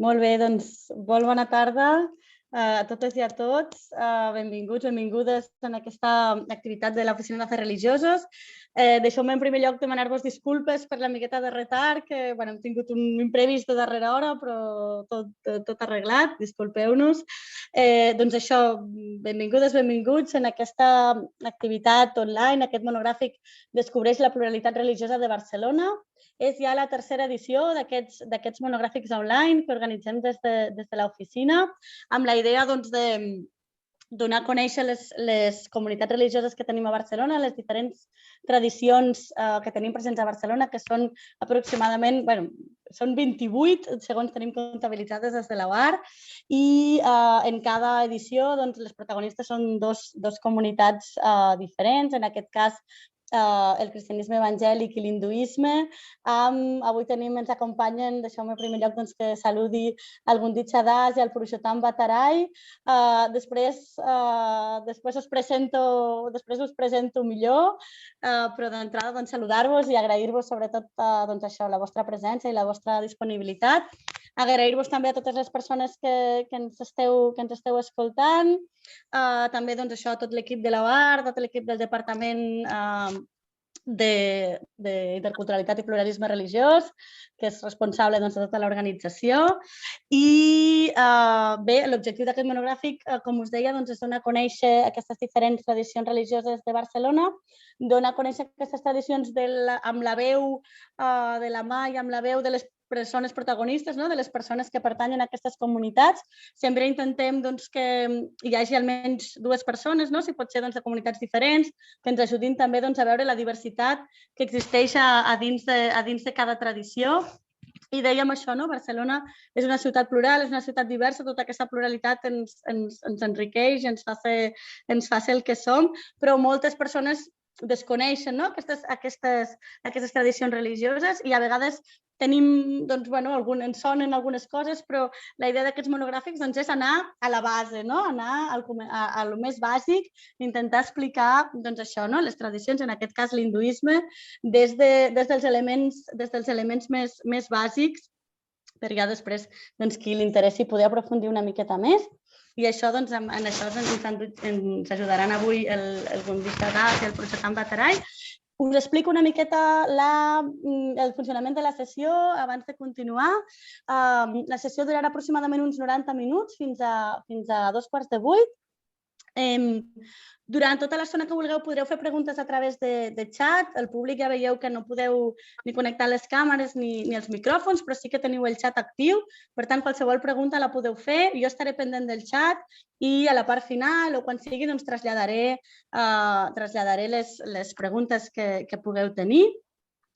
Molt bé, doncs molt bona tarda a totes i a tots. Benvinguts, benvingudes en aquesta activitat de l'Oficina d'Afers Religiosos. Deixeu-me en primer lloc demanar-vos disculpes per la miqueta de retard, que hem tingut un imprevist de darrera hora, però tot arreglat, disculpeu-nos. Doncs això, benvingudes, benvinguts en aquesta activitat online, aquest monogràfic Descobreix la pluralitat religiosa de Barcelona. És ja la tercera edició d'aquests monogràfics online que organitzem des de l'oficina, amb la idea de donar a conèixer les comunitats religioses que tenim a Barcelona, les diferents tradicions que tenim presents a Barcelona, que són aproximadament, són 28, segons tenim comptabilitzades des de la UAR, i en cada edició les protagonistes són dos comunitats diferents, en aquest cas el cristianisme evangèlic i l'hinduisme. Avui ens acompanyen, deixeu-me en primer lloc que saludi el Gundit Shadas i el Purushottam Bhattarai. Després us presento millor, però d'entrada saludar-vos i agrair-vos sobretot la vostra presència i la vostra disponibilitat. Agrair-vos també a totes les persones que ens esteu escoltant, també a tot l'equip de la UAR, tot l'equip del Departament d'Interculturalitat i Pluralisme Religiós, que és responsable de tota l'organització. I bé, l'objectiu d'aquest monogràfic, com us deia, és donar a conèixer aquestes diferents tradicions religioses de Barcelona, donar a conèixer aquestes tradicions amb la veu de la mà i amb la veu de les persones protagonistes, de les persones que pertanyen a aquestes comunitats. Sempre intentem que hi hagi almenys dues persones, si pot ser de comunitats diferents, que ens ajudin també a veure la diversitat que existeix a dins de cada tradició. I dèiem això, Barcelona és una ciutat plural, és una ciutat diversa, tota aquesta pluralitat ens enriqueix, ens fa ser el que som, però moltes persones desconeixen aquestes tradicions religioses i a vegades tenim, ens sonen algunes coses, però la idea d'aquests monogràfics és anar a la base, anar a lo més bàsic, intentar explicar això, les tradicions, en aquest cas l'hinduisme, des dels elements més bàsics, per ja després qui li interessi poder aprofundir una miqueta més. I això, en això ens ajudaran avui el Gundit Shadas i el Purushottam Bhattarai. Us explico una miqueta el funcionament de la sessió abans de continuar. La sessió durarà aproximadament uns 90 minuts, fins a 7:15. Durant tota l'estona que vulgueu podreu fer preguntes a través de xat. El públic ja veieu que no podeu ni connectar les càmeres ni els micròfons, però sí que teniu el xat actiu. Per tant, qualsevol pregunta la podeu fer. Jo estaré pendent del xat i a la part final o quan sigui traslladaré les preguntes que pugueu tenir.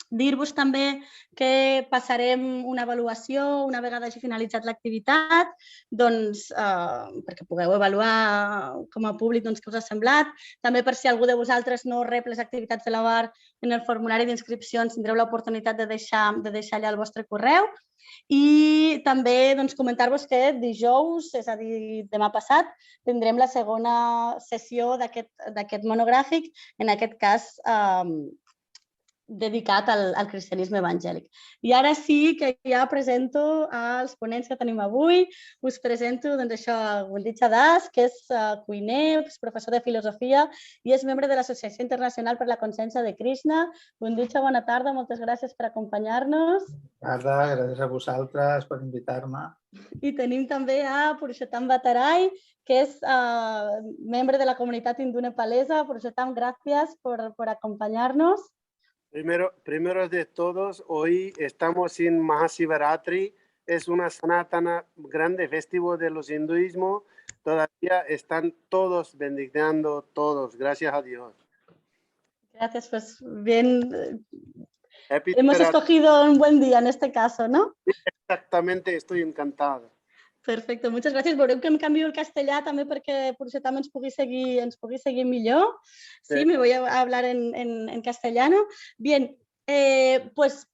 Dir-vos també que passarem una avaluació una vegada hagi finalitzat l'activitat, perquè pugueu avaluar com a públic què us ha semblat. També per si algú de vosaltres no rep les activitats de la UAR, en el formulari d'inscripcions tindreu l'oportunitat de deixar allà el vostre correu. I també comentar-vos que dijous, és a dir, demà passat, tindrem la segona sessió d'aquest monogràfic, en aquest cas dedicat al cristianisme evangèlic. I ara sí que ja presento els ponents que tenim avui. Us presento el Gundit Shadas, que és cuiner, és professor de filosofia i és membre de l'Associació Internacional per la Consciència de Krishna. Gundit, bona tarda, moltes gràcies per acompanyar-nos. Tarda, gràcies a vosaltres per invitar-me. I tenim també a Purushottam Bhattarai, que és membre de la comunitat hindú nepalesa. Purushottam, gràcies por acompañarnos. Primero de todos, hoy estamos en Mahashivaratri, es una sanatana grande festivo de los hinduismos. Todavía están todos bendiciendo, todos, gracias a Dios. Gracias, pues bien. Hemos escogido un buen día en este caso, ¿no? Exactamente, estoy encantado. Perfecte, moltes gràcies. Veureu que em canvio el castellà també perquè Purushottam ens pugui seguir millor. Sí, me voy a hablar en castellano. Bien, pues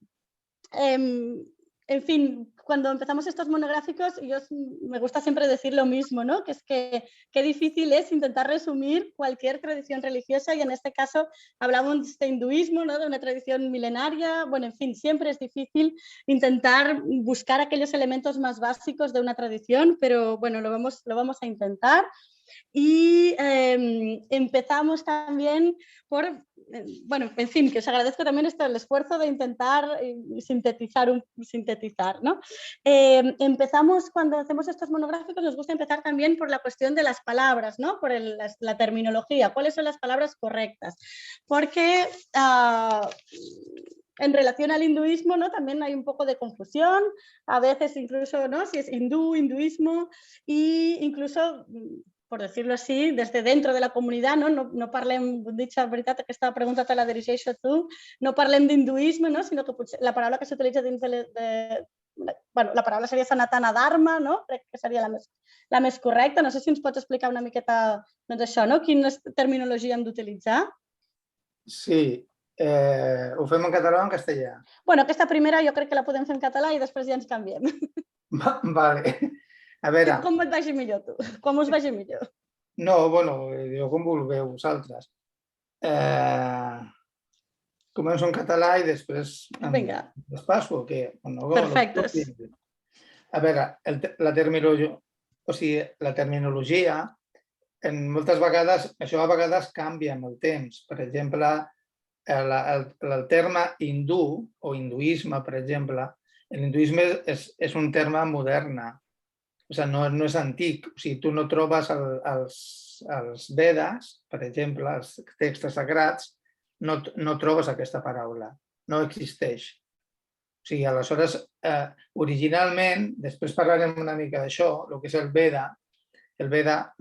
en fin, cuando empezamos estos monográficos, me gusta siempre decir lo mismo, ¿no? Que es que qué difícil es intentar resumir cualquier tradición religiosa y en este caso hablamos de hinduismo, ¿no? De una tradición milenaria. Bueno, en fin, siempre es difícil intentar buscar aquellos elementos más básicos de una tradición, pero bueno, lo vamos a intentar. Y empezamos también por, bueno, en fin, que os agradezco también el esfuerzo de intentar sintetizar, ¿no? Empezamos, cuando hacemos estos monográficos, nos gusta empezar también por la cuestión de las palabras, ¿no? Por la terminología, cuáles son las palabras correctas, porque en relación al hinduismo, ¿no? También hay un poco de confusión, a veces incluso, ¿no? Si es hinduismo, e incluso, por decirlo así, desde dentro de la comunitat, no parlem, dicha veritat, aquesta pregunta te la dirigeixo a tu, no parlem d'hinduisme, no? Sinó que potser la paraula que s'utilitza dins bueno, la paraula seria Sanatana Dharma, no? Crec que seria la més correcta. No sé si ens pots explicar una miqueta, doncs això, no? Quina terminologia hem d'utilitzar? Sí, ho fem en català o en castellà? Bueno, aquesta primera jo crec que la podem fer en català i després ja ens canviem. Vale. A veure... Com et vagi millor, tu? Com us vagi millor? No, bueno, jo com vulgueu vosaltres. Començo en català i després es passo, o què? Perfecte. A veure, la terminologia, moltes vegades, això a vegades canvia amb el temps. Per exemple, el terme hindú o hinduisme, per exemple, l'hinduisme és un terme modern, o sigui, no és antic. O sigui, tu no trobes els Vedes, per exemple, els textos sagrats, no trobes aquesta paraula, no existeix. O sigui, aleshores, originalment, després parlarem una mica d'això, el que és el Veda,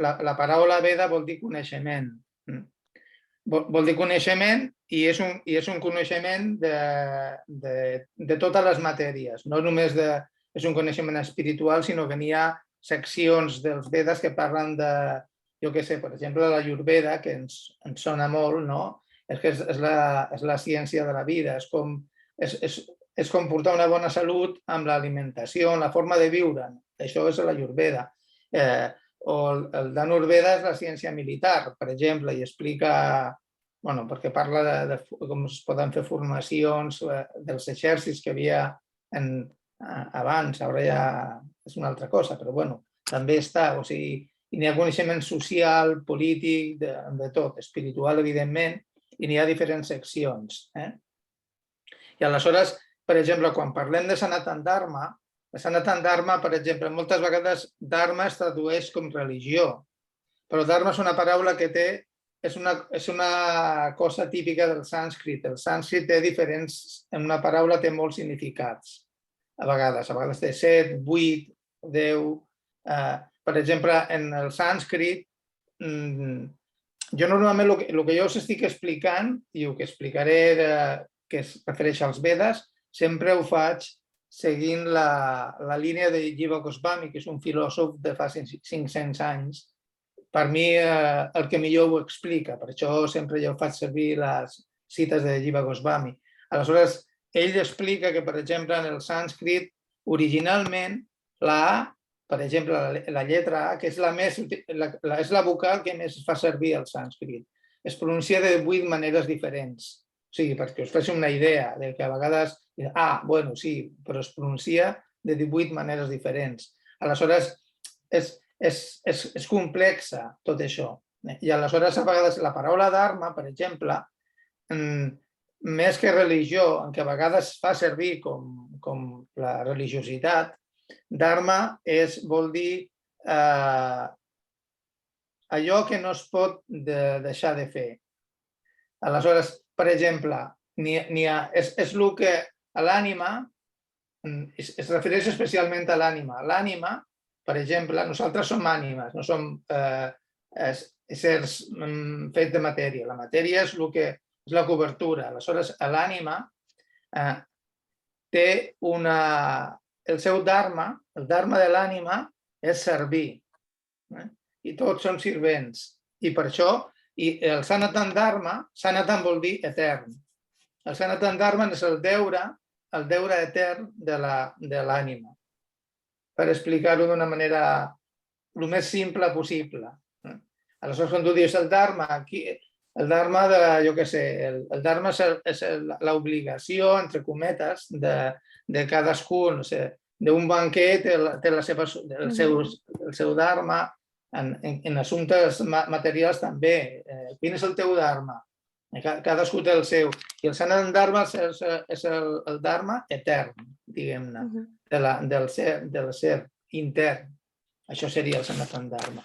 la paraula Veda vol dir coneixement. Vol dir coneixement i és un coneixement de totes les matèries, no només és un coneixement espiritual, sinó que n'hi ha seccions dels Vedes que parlen de, jo què sé, per exemple, la Ayurveda, que ens sona molt, no? És la ciència de la vida, és com portar una bona salut amb l'alimentació, amb la forma de viure. Això és la Ayurveda. O el Dhanurveda és la ciència militar, per exemple, i explica, bueno, perquè parla de com es poden fer formacions dels exèrcits que hi havia abans, ara ja és una altra cosa, però bueno, també està, o sigui, n'hi ha coneixement social, polític, de tot, espiritual, evidentment, i n'hi ha diferents seccions. I aleshores, per exemple, quan parlem de Sanatan Dharma, la Sanatan Dharma, per exemple, moltes vegades Dharma es tradueix com religió, però Dharma és una paraula que té, és una cosa típica del sànscrit. El sànscrit té diferents, en una paraula té molts significats. A vegades té 7, 8, 10. Per exemple, en el sànscrit, jo normalment el que jo us estic explicant i el que explicaré que es refereix als Vedes, sempre ho faig seguint la línia de Jiva Goswami, que és un filòsof de fa 500 anys. Per mi, el que millor ho explica. Per això sempre jo faig servir les cites de Jiva Goswami. Aleshores, ell explica que, per exemple, en el sànscrit, originalment, la A, per exemple, la lletra A, que és la vocal que més es fa servir al sànscrit, es pronuncia de 8 maneres diferents. O sigui, perquè us faci una idea de que a vegades, bueno, sí, però es pronuncia de 18 maneres diferents. Aleshores, és complexa tot això. I aleshores, a vegades, la paraula dharma, per exemple, més que religió, en què a vegades fa servir com la religiositat, dharma vol dir allò que no es pot deixar de fer. Aleshores, per exemple, és el que l'ànima, es refereix especialment a l'ànima. L'ànima, per exemple, nosaltres som ànimes, no som éssers fets de matèria. La matèria és la cobertura. Aleshores, l'ànima té el seu dharma, el dharma de l'ànima és servir. I tots són servents. I per això, el Sanatan Dharma, Sanatan vol dir etern. El Sanatan Dharma és el deure el deure etern de l'ànima, per explicar-ho d'una manera el més simple possible. Aleshores, quan tu dius el Dharma, el Dharma jo què sé, el Dharma és l'obligació, entre cometes, de cadascun. D'un banquer té el seu Dharma, en assumptes materials també. Quin és el teu Dharma? Cadascú té el seu. I el Sanatan Dharma és el Dharma etern, diguem-ne, del ser intern. Això seria el Sanatan Dharma.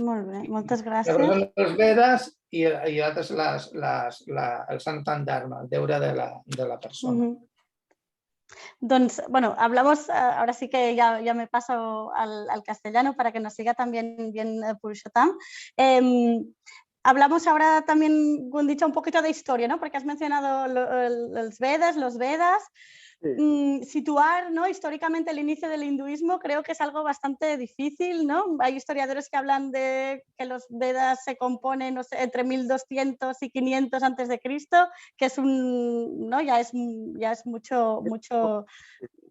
Molt bé, moltes gràcies. Llavors, els Vedes i altres el Sanatan Dharma, el deure de la persona. Doncs, bueno, hablamos, ahora sí que ya me paso al castellano para que nos siga también bien Purushottam. Hablamos ahora también, Gundicha, un poquito de historia, ¿no? Porque has mencionado los Vedas. Sí. Situar, ¿no?, históricamente el inicio del hinduismo creo que es algo bastante difícil, ¿no? Hay historiadores que hablan de que los Vedas se componen, no sé, entre 1200 y 500 antes de Cristo, que es ya es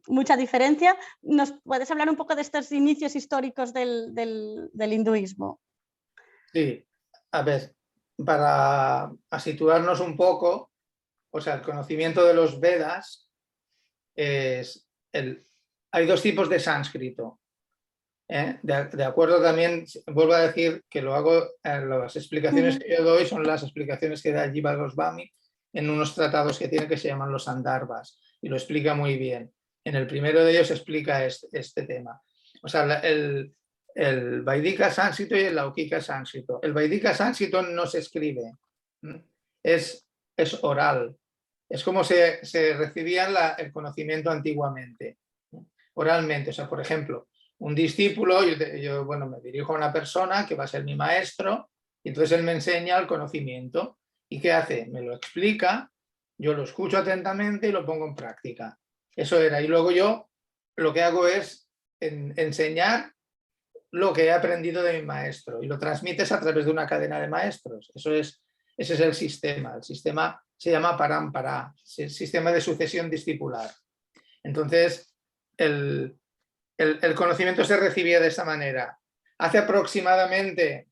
mucha diferencia. ¿Nos puedes hablar un poco de estos inicios históricos del hinduismo? Sí, a ver, para situarnos un poco, o sea, el conocimiento de los Vedas hay dos tipos de sánscrito. De acuerdo también, vuelvo a decir que lo hago, las explicaciones que yo doy son las explicaciones que da Jiva Goswami en unos tratados que tiene que se llaman los Sandarbhas, y lo explica muy bien. En el primero de ellos explica este tema. O sea, el Vaidika sánscrito y el Laukika sánscrito. El Vaidika sánscrito no se escribe, es oral. Es como se recibía el conocimiento antiguamente, oralmente. O sea, por ejemplo, un discípulo, yo me dirijo a una persona que va a ser mi maestro, y entonces él me enseña el conocimiento. ¿Y qué hace? Me lo explica, yo lo escucho atentamente y lo pongo en práctica. Eso era. Y luego yo lo que hago es enseñar lo que he aprendido de mi maestro, y lo transmites a través de una cadena de maestros. Ese es el sistema. El sistema se llama Parampara, el sistema de sucesión discipular. Entonces, el conocimiento se recibía de esta manera. Hace aproximadamente,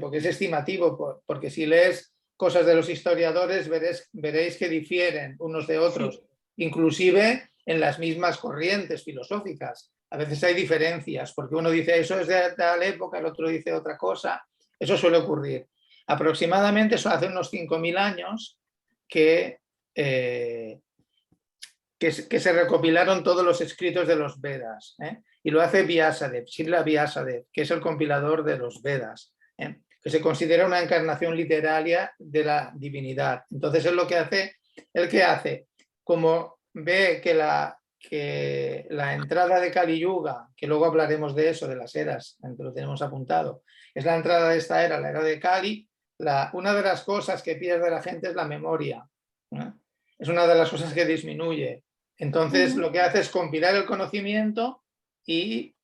porque es estimativo, porque si lees cosas de los historiadores veréis que difieren unos de otros, inclusive en las mismas corrientes filosóficas. A veces hay diferencias, porque uno dice eso es de tal época, el otro dice otra cosa. Eso suele ocurrir. Aproximadamente, eso hace unos 5000 años que se recopilaron todos los escritos de los Vedas, y lo hace Vyasadeva, Srila Vyasadeva, que es el compilador de los Vedas, que se considera una encarnación literaria de la divinidad. Entonces, él lo que hace, como ve que la entrada de Kali Yuga, que luego hablaremos de eso, de las eras, que lo tenemos apuntado, es la entrada de esta era, la era de Kali. Una de las cosas que pierde la gente es la memoria, es una de las cosas que disminuye. Entonces, lo que hace es compilar el conocimiento y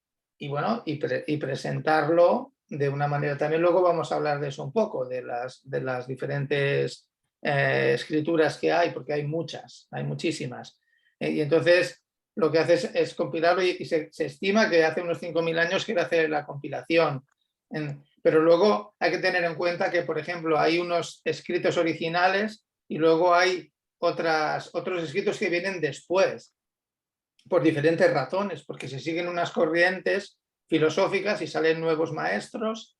presentarlo de una manera. También luego vamos a hablar de eso un poco, de las diferentes escrituras que hay, porque hay muchas, hay muchísimas. Y entonces lo que hace es compilarlo, y se estima que hace unos 5000 años quiere hacer la compilación. Pero luego hay que tener en cuenta que, por ejemplo, hay unos escritos originales y luego hay otros escritos que vienen después, por diferentes razones, porque se siguen unas corrientes filosóficas y salen nuevos maestros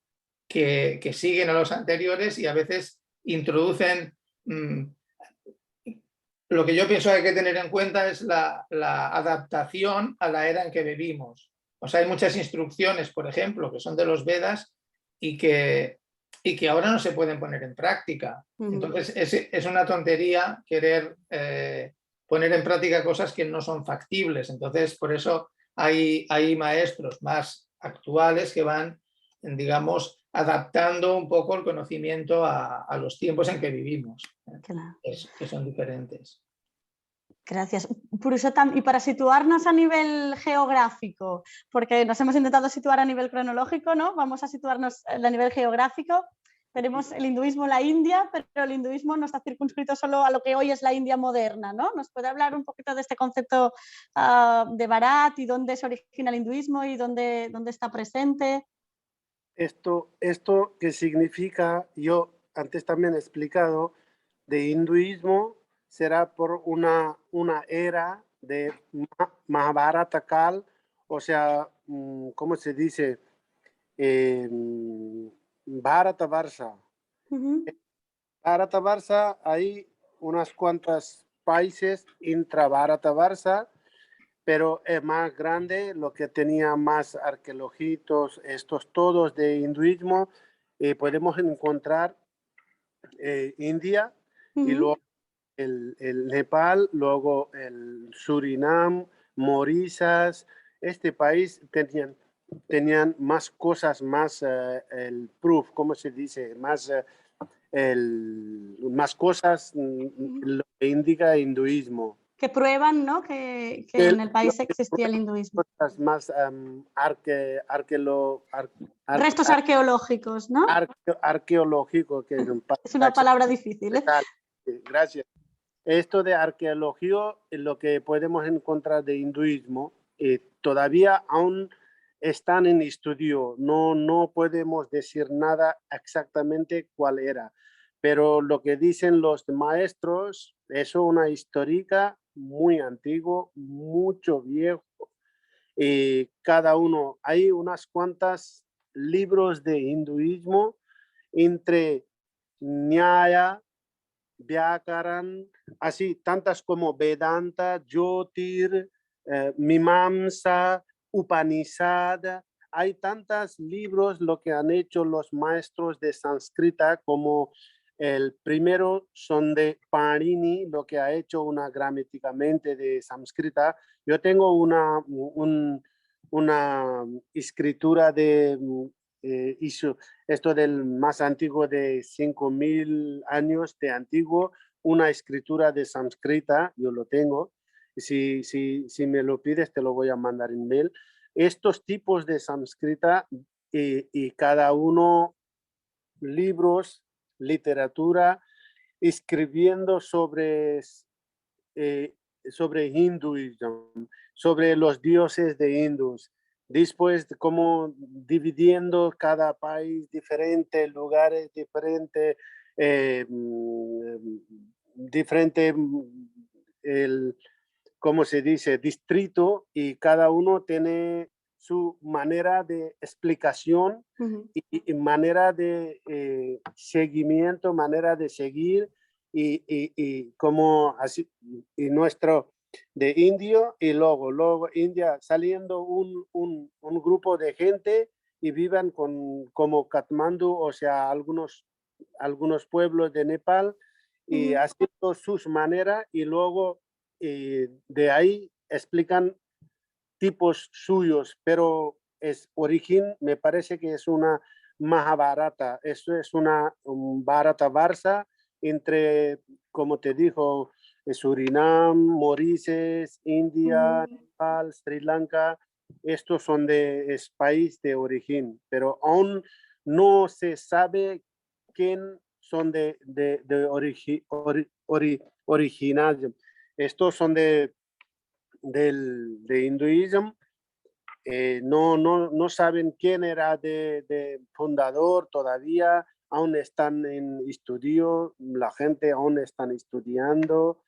que siguen a los anteriores, y a veces introducen... Lo que yo pienso que hay que tener en cuenta es la adaptación a la era en que vivimos. O sea, hay muchas instrucciones, por ejemplo, que son de los Vedas y que ahora no se pueden poner en práctica. Entonces, es una tontería querer poner en práctica cosas que no son factibles. Entonces, por eso hay maestros más actuales que van, digamos, adaptando un poco el conocimiento a los tiempos en que vivimos, Claro. Que son diferentes. Gracias. Purushottam, y para situarnos a nivel geográfico, porque nos hemos intentado situar a nivel cronológico, ¿no? Vamos a situarnos a nivel geográfico. Tenemos el hinduismo en la India, pero el hinduismo no está circunscrito solo a lo que hoy es la India moderna, ¿no? ¿Nos puede hablar un poquito de este concepto de Bharat y dónde se origina el hinduismo y dónde está presente? Esto que significa, yo antes también he explicado, de hinduismo será por una era de Mahabharata Kal, o sea, ¿cómo se dice? Bharata Varsha. Bharata Varsha, hay unas cuantas países intra Bharata Varsha, pero es más grande, lo que tenía más arqueológicos, estos todos de hinduismo, podemos encontrar India y luego el Nepal, luego el Surinam, Mauritius. Este país tenían más cosas, más el proof, ¿cómo se dice? Más, más cosas lo que indica hinduismo. Que prueban, ¿no? que en el país existía el hinduismo. Cosas más Restos arqueológicos, ¿no? Arqueológico, que es una palabra difícil. Gracias. Esto de arqueología, lo que podemos encontrar de hinduismo, todavía aún están en estudio. No podemos decir nada exactamente cuál era. Pero lo que dicen los maestros, es una histórica muy antiguo, mucho viejo. Cada uno, hay unas cuantas libros de hinduismo entre Nyaya, Vyakaran, así tantas como Vedanta, Jyotir, Mimamsa, Upanishad. Hay tantos libros lo que han hecho los maestros de sánscrita, como el primero son de Panini, lo que ha hecho una gramáticamente de sánscrita. Yo tengo una escritura de esto del más antiguo de 5.000 años de antiguo, una escritura de sánscrita, yo lo tengo. Si me lo pides, te lo voy a mandar en mail. Estos tipos de sánscrita y cada uno libros, literatura, escribiendo sobre hinduismo, sobre los dioses de hindús. Después, como dividiendo cada país diferente, lugares diferentes, diferente, ¿cómo se dice? Distrito, y cada uno tiene su manera de explicación y manera de seguimiento, manera de seguir, y como así, y nuestro de indio, y luego India saliendo un grupo de gente y vivan como Katmandú, o sea, algunos pueblos de Nepal, y haciendo sus maneras, y luego de ahí explican tipos suyos, pero es origen, me parece que es una Mahabharata, eso es un Bharata Varsha entre, como te dijo, Surinam, Mauritius, India, Nepal, Sri Lanka. Estos son es país de origen, pero aún no se sabe quién son de original. Estos son de hinduismo. No saben quién era de fundador todavía, aún están en estudio, la gente aún están estudiando,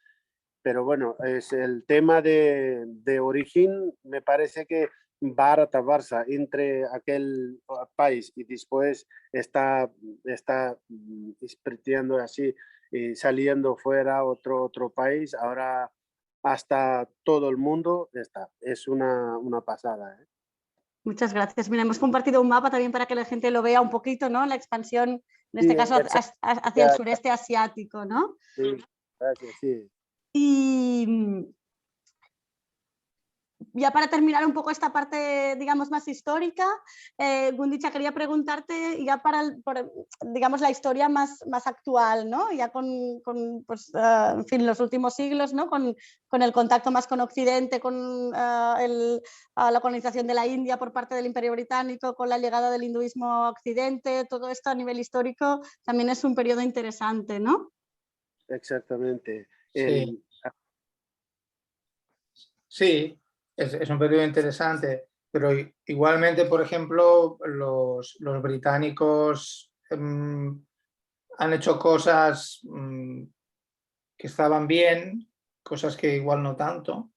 pero bueno, es el tema de origen, me parece que Bharata Varsha entre aquel país y después está exprimiendo así, saliendo fuera otro país, ahora hasta todo el mundo está. Es una pasada. Muchas gracias. Mira, hemos compartido un mapa también para que la gente lo vea un poquito, ¿no? La expansión, en este caso, hacia el sureste asiático, ¿no? Sí, gracias, sí. Y ya para terminar un poco esta parte, digamos, más histórica, Gundicha, quería preguntarte ya digamos, la historia más actual, ¿no? Ya pues, en fin, los últimos siglos, ¿no? Con el contacto más con Occidente, con la colonización de la India por parte del Imperio Británico, con la llegada del hinduismo a Occidente, todo esto a nivel histórico también es un periodo interesante, ¿no? Exactamente. Sí, sí, es un periodo interesante, pero igualmente, por ejemplo, los británicos han hecho cosas que estaban bien, cosas que igual no tanto,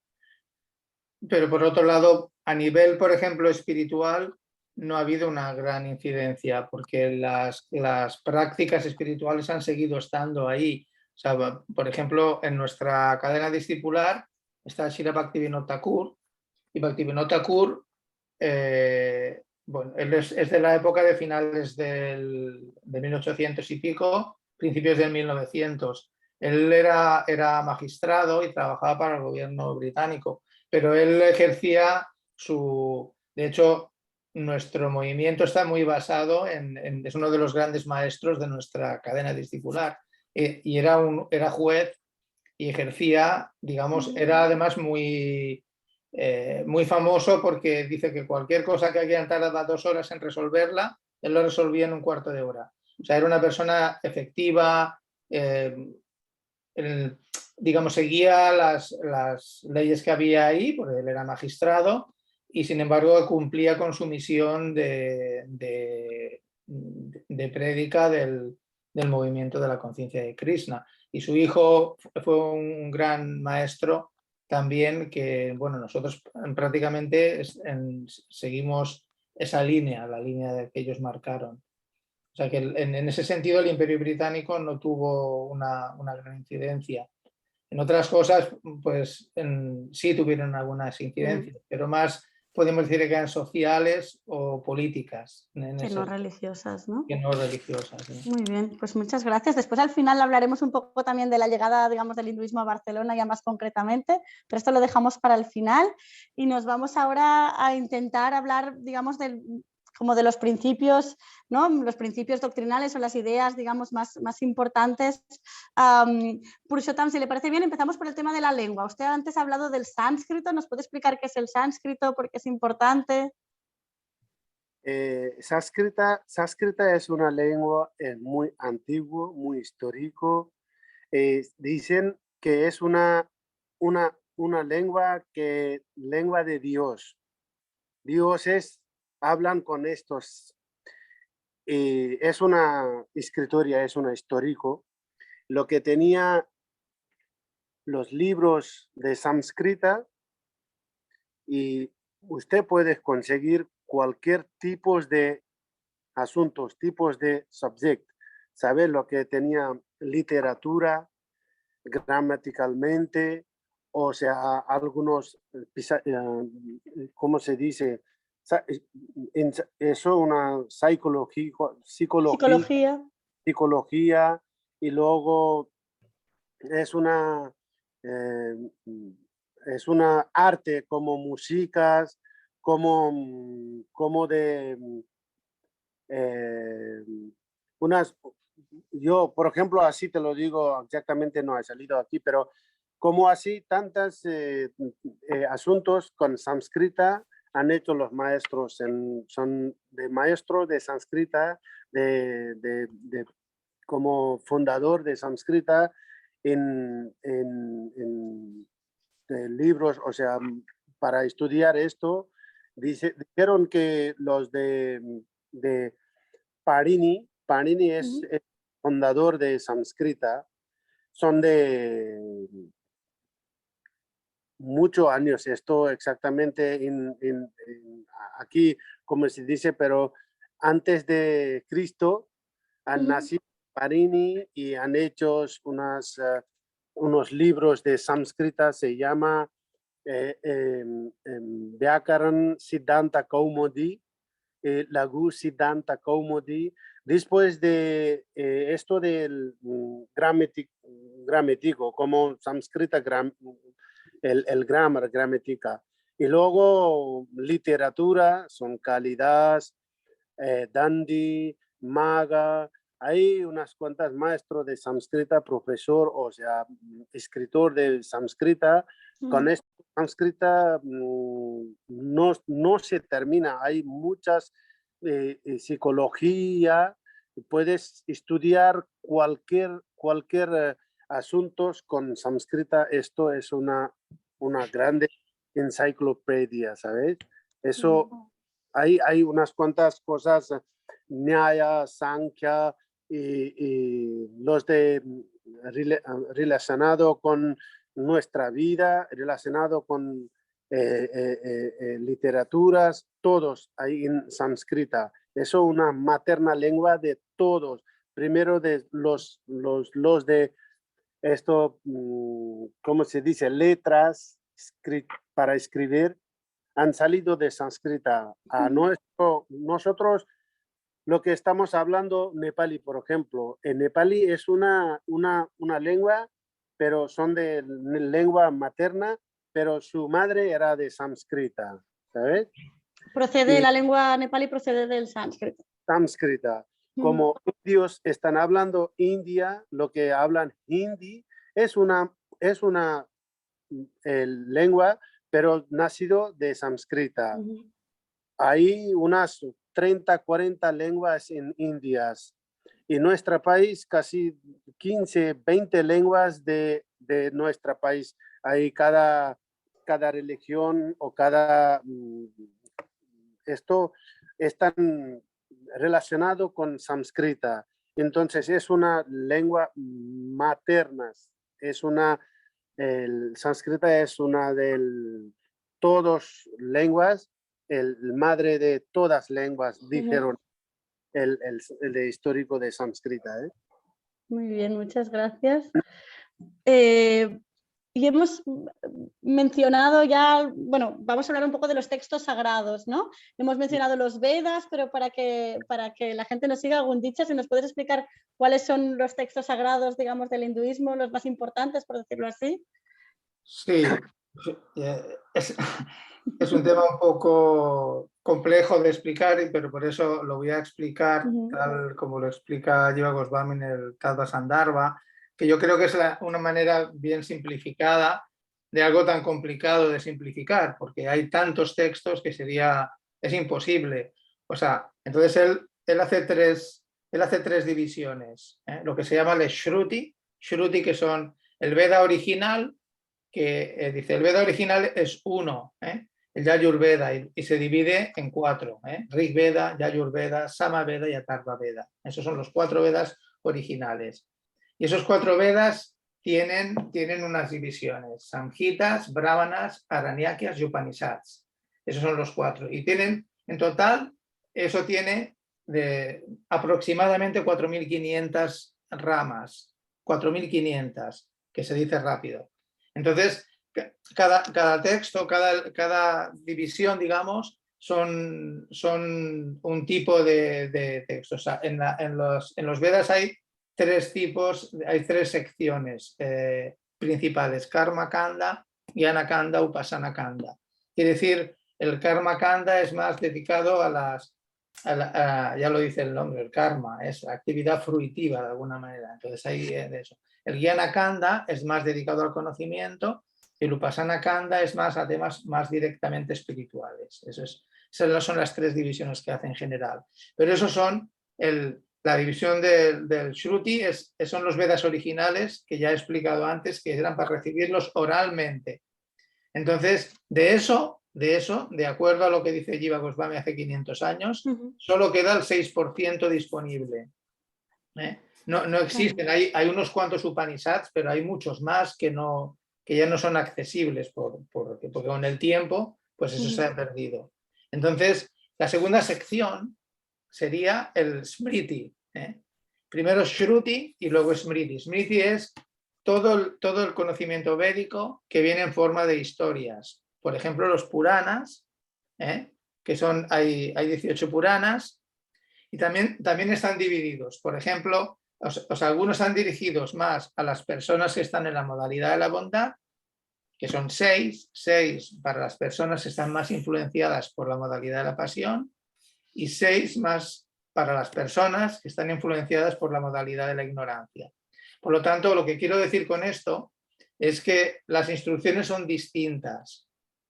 pero por otro lado, a nivel, por ejemplo, espiritual, no ha habido una gran incidencia, porque las prácticas espirituales han seguido estando ahí. O sea, por ejemplo, en nuestra cadena discipular está Srila Bhaktivinoda Thakur, y Bhaktivinoda Thakur, bueno, él es de la época de finales de 1800 y pico, principios del 1900. Él era magistrado y trabajaba para el gobierno británico, pero él ejercía de hecho, nuestro movimiento está muy basado es uno de los grandes maestros de nuestra cadena discipular, y era juez y ejercía, digamos, era además muy famoso porque dice que cualquier cosa que alguien tardaba 2 horas en resolverla, él lo resolvía en un cuarto de hora. O sea, era una persona efectiva, digamos, seguía las leyes que había ahí, porque él era magistrado, y sin embargo cumplía con su misión de prédica del movimiento de la conciencia de Krishna. Y su hijo fue un gran maestro también, que, bueno, nosotros prácticamente seguimos esa línea, la línea que ellos marcaron. O sea que en ese sentido el Imperio Británico no tuvo una gran incidencia. En otras cosas, pues sí tuvieron algunas incidencias, pero más podemos decir que eran sociales o políticas. Que no religiosas, ¿no? Que no religiosas. ¿No? Muy bien, pues muchas gracias. Después al final hablaremos un poco también de la llegada, digamos, del hinduismo a Barcelona, ya más concretamente, pero esto lo dejamos para el final y nos vamos ahora a intentar hablar, digamos, como de los principios, ¿no? Los principios doctrinales o las ideas, digamos, más importantes. Purushottam, si le parece bien, empezamos por el tema de la lengua. Usted antes ha hablado del sánscrito, ¿nos puede explicar qué es el sánscrito, por qué es importante? Sánscrita es una lengua muy antigua, muy histórico. Dicen que es una lengua lengua de Dios. Dioses hablan con estos. Es una escritoria, es una histórico. Lo que tenía los libros de sánscrita, y usted puede conseguir cualquier tipo de asuntos, tipos de subject. Saber lo que tenía literatura, gramaticalmente, o sea, algunos, ¿cómo se dice? Eso, una Psicología. psicología, y luego es es una arte como músicas, como de unas, yo por ejemplo así te lo digo, exactamente no he salido aquí, pero como así tantos asuntos con sánscrita han hecho los maestros, son de maestro de sánscrita, como fundador de sánscrita en libros, o sea, para estudiar esto, dijeron que los de Parini es el fundador de sánscrita, son de muchos años, esto exactamente aquí, como se dice, pero antes de Cristo han nacido Parini y han hecho unos libros de sánscrita, se llama Vyakaran Siddhanta Kaumudi, Laghu Siddhanta Kaumudi. Después de esto del gramático, como sánscrita, el grammar, gramática. Y luego literatura, son Kalidas, Dandi, Maga. Hay unas cuantas maestros de sánscrita, profesor, o sea, escritor de sánscrita. Con esto, sánscrita no se termina. Hay muchas psicología. Puedes estudiar cualquier asuntos con sánscrita. Esto es una grande enciclopedia, ¿sabes? Eso, hay unas cuantas cosas, Nyaya, Sankhya, y los de relacionado con nuestra vida, relacionado con literaturas, todos hay en sánscrita. Eso es una materna lengua de todos. Primero de los de esto, ¿cómo se dice? Letras para escribir han salido de sánscrita. Nosotros lo que estamos hablando, nepalí, por ejemplo, en nepalí es una lengua, pero son de lengua materna, pero su madre era de sánscrita, ¿sabes? La lengua nepalí procede del sánscrito. Sánscrita. Como indios están hablando India, lo que hablan hindi, es una lengua, pero nacido de sánscrita. Hay unas 30, 40 lenguas en Indias. En nuestro país, casi 15, 20 lenguas de nuestro país. Hay cada religión o cada... Esto están relacionado con sánscrita. Entonces, es una lengua materna. El sánscrita es una de todas lenguas, el madre de todas lenguas, dijeron el de histórico de sánscrita. Muy bien, muchas gracias. Y hemos mencionado ya, bueno, vamos a hablar un poco de los textos sagrados, ¿no? Hemos mencionado los Vedas, pero para que la gente nos siga, Gundicha, si nos puedes explicar cuáles son los textos sagrados, digamos, del hinduismo, los más importantes, por decirlo así. Sí, es un tema un poco complejo de explicar, pero por eso lo voy a explicar tal como lo explica Jiva Goswami en el Tattva Sandarbha, que yo creo que es una manera bien simplificada de algo tan complicado de simplificar, porque hay tantos textos que es imposible. O sea, entonces él hace tres divisiones, lo que se llama el Shruti, que son el Veda original, que dice el Veda original es uno, el Yajurveda, y se divide en 4, Rig Veda, Yajurveda, Samaveda y Atharva Veda. Esos son los 4 Vedas originales. Y esos 4 Vedas tienen unas divisiones: Samhitas, Brahmanas, Aranyakyas y Upanishads. Esos son los 4. Y tienen, en total, eso tiene aproximadamente 4.500 ramas. 4.500, que se dice rápido. Entonces, cada texto, cada división, digamos, son un tipo de texto. O sea, en los Vedas hay 3 tipos, hay 3 secciones principales: Karma Kanda, Jnana Kanda, Upasana Kanda. Quiere decir, el Karma Kanda es más dedicado ya lo dice el nombre, el karma, es actividad fruitiva de alguna manera. Entonces hay de eso. El Jnana Kanda es más dedicado al conocimiento, y el Upasana Kanda es más a temas más directamente espirituales. Esas son las 3 divisiones que hace en general. Pero esos son la división del Shruti, son los Vedas originales, que ya he explicado antes, que eran para recibirlos oralmente. Entonces, de eso, de acuerdo a lo que dice Jiva Goswami hace 500 años, solo queda el 6% disponible. No existen, hay unos cuantos Upanishads, pero hay muchos más que ya no son accesibles porque con el tiempo pues eso se ha perdido. Entonces, la segunda sección sería el Smriti. Primero Shruti y luego Smriti. Smriti es todo el conocimiento védico que viene en forma de historias. Por ejemplo, los Puranas, que hay 18 Puranas, y también están divididos. Por ejemplo, algunos están dirigidos más a las personas que están en la modalidad de la bondad, que son 6, 6 para las personas que están más influenciadas por la modalidad de la pasión y 6 más para las personas que están influenciadas por la modalidad de la ignorancia. Por lo tanto, lo que quiero decir con esto es que las instrucciones son distintas.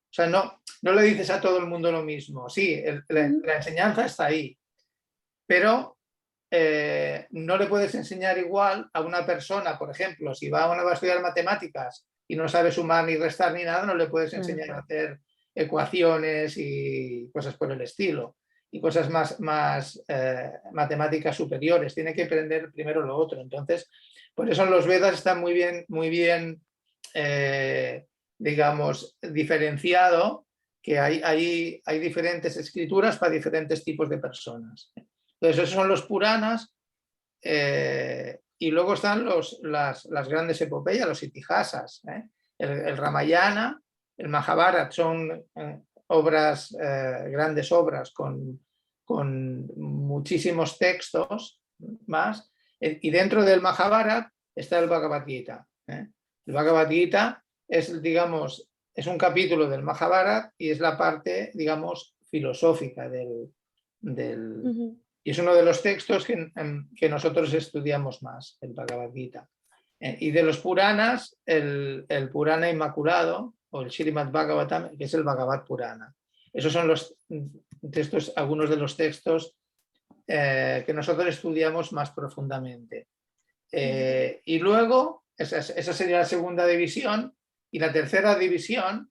O sea, no le dices a todo el mundo lo mismo. Sí, la enseñanza está ahí, pero no le puedes enseñar igual a una persona, por ejemplo, si va a estudiar matemáticas y no sabe sumar ni restar ni nada, no le puedes enseñar a hacer ecuaciones y cosas por el estilo, y cosas más matemáticas superiores. Tiene que aprender primero lo otro. Entonces, por eso los Vedas están muy bien digamos, diferenciado, que hay diferentes escrituras para diferentes tipos de personas. Entonces, esos son los Puranas, y luego están las grandes epopeyas, los itihasas. El Ramayana, el Mahabharata son obras, grandes obras con muchísimos textos más, y dentro del Mahabharata está el Bhagavad Gita. El Bhagavad Gita es, digamos, es un capítulo del Mahabharata y es la parte, digamos, filosófica y es uno de los textos que nosotros estudiamos más, el Bhagavad Gita. Y de los Puranas, el Purana Inmaculado, o el Srimad Bhagavatam, que es el Bhagavad Purana. Esos son los textos, algunos de los textos que nosotros estudiamos más profundamente. Y luego, esa sería la segunda división, y la tercera división,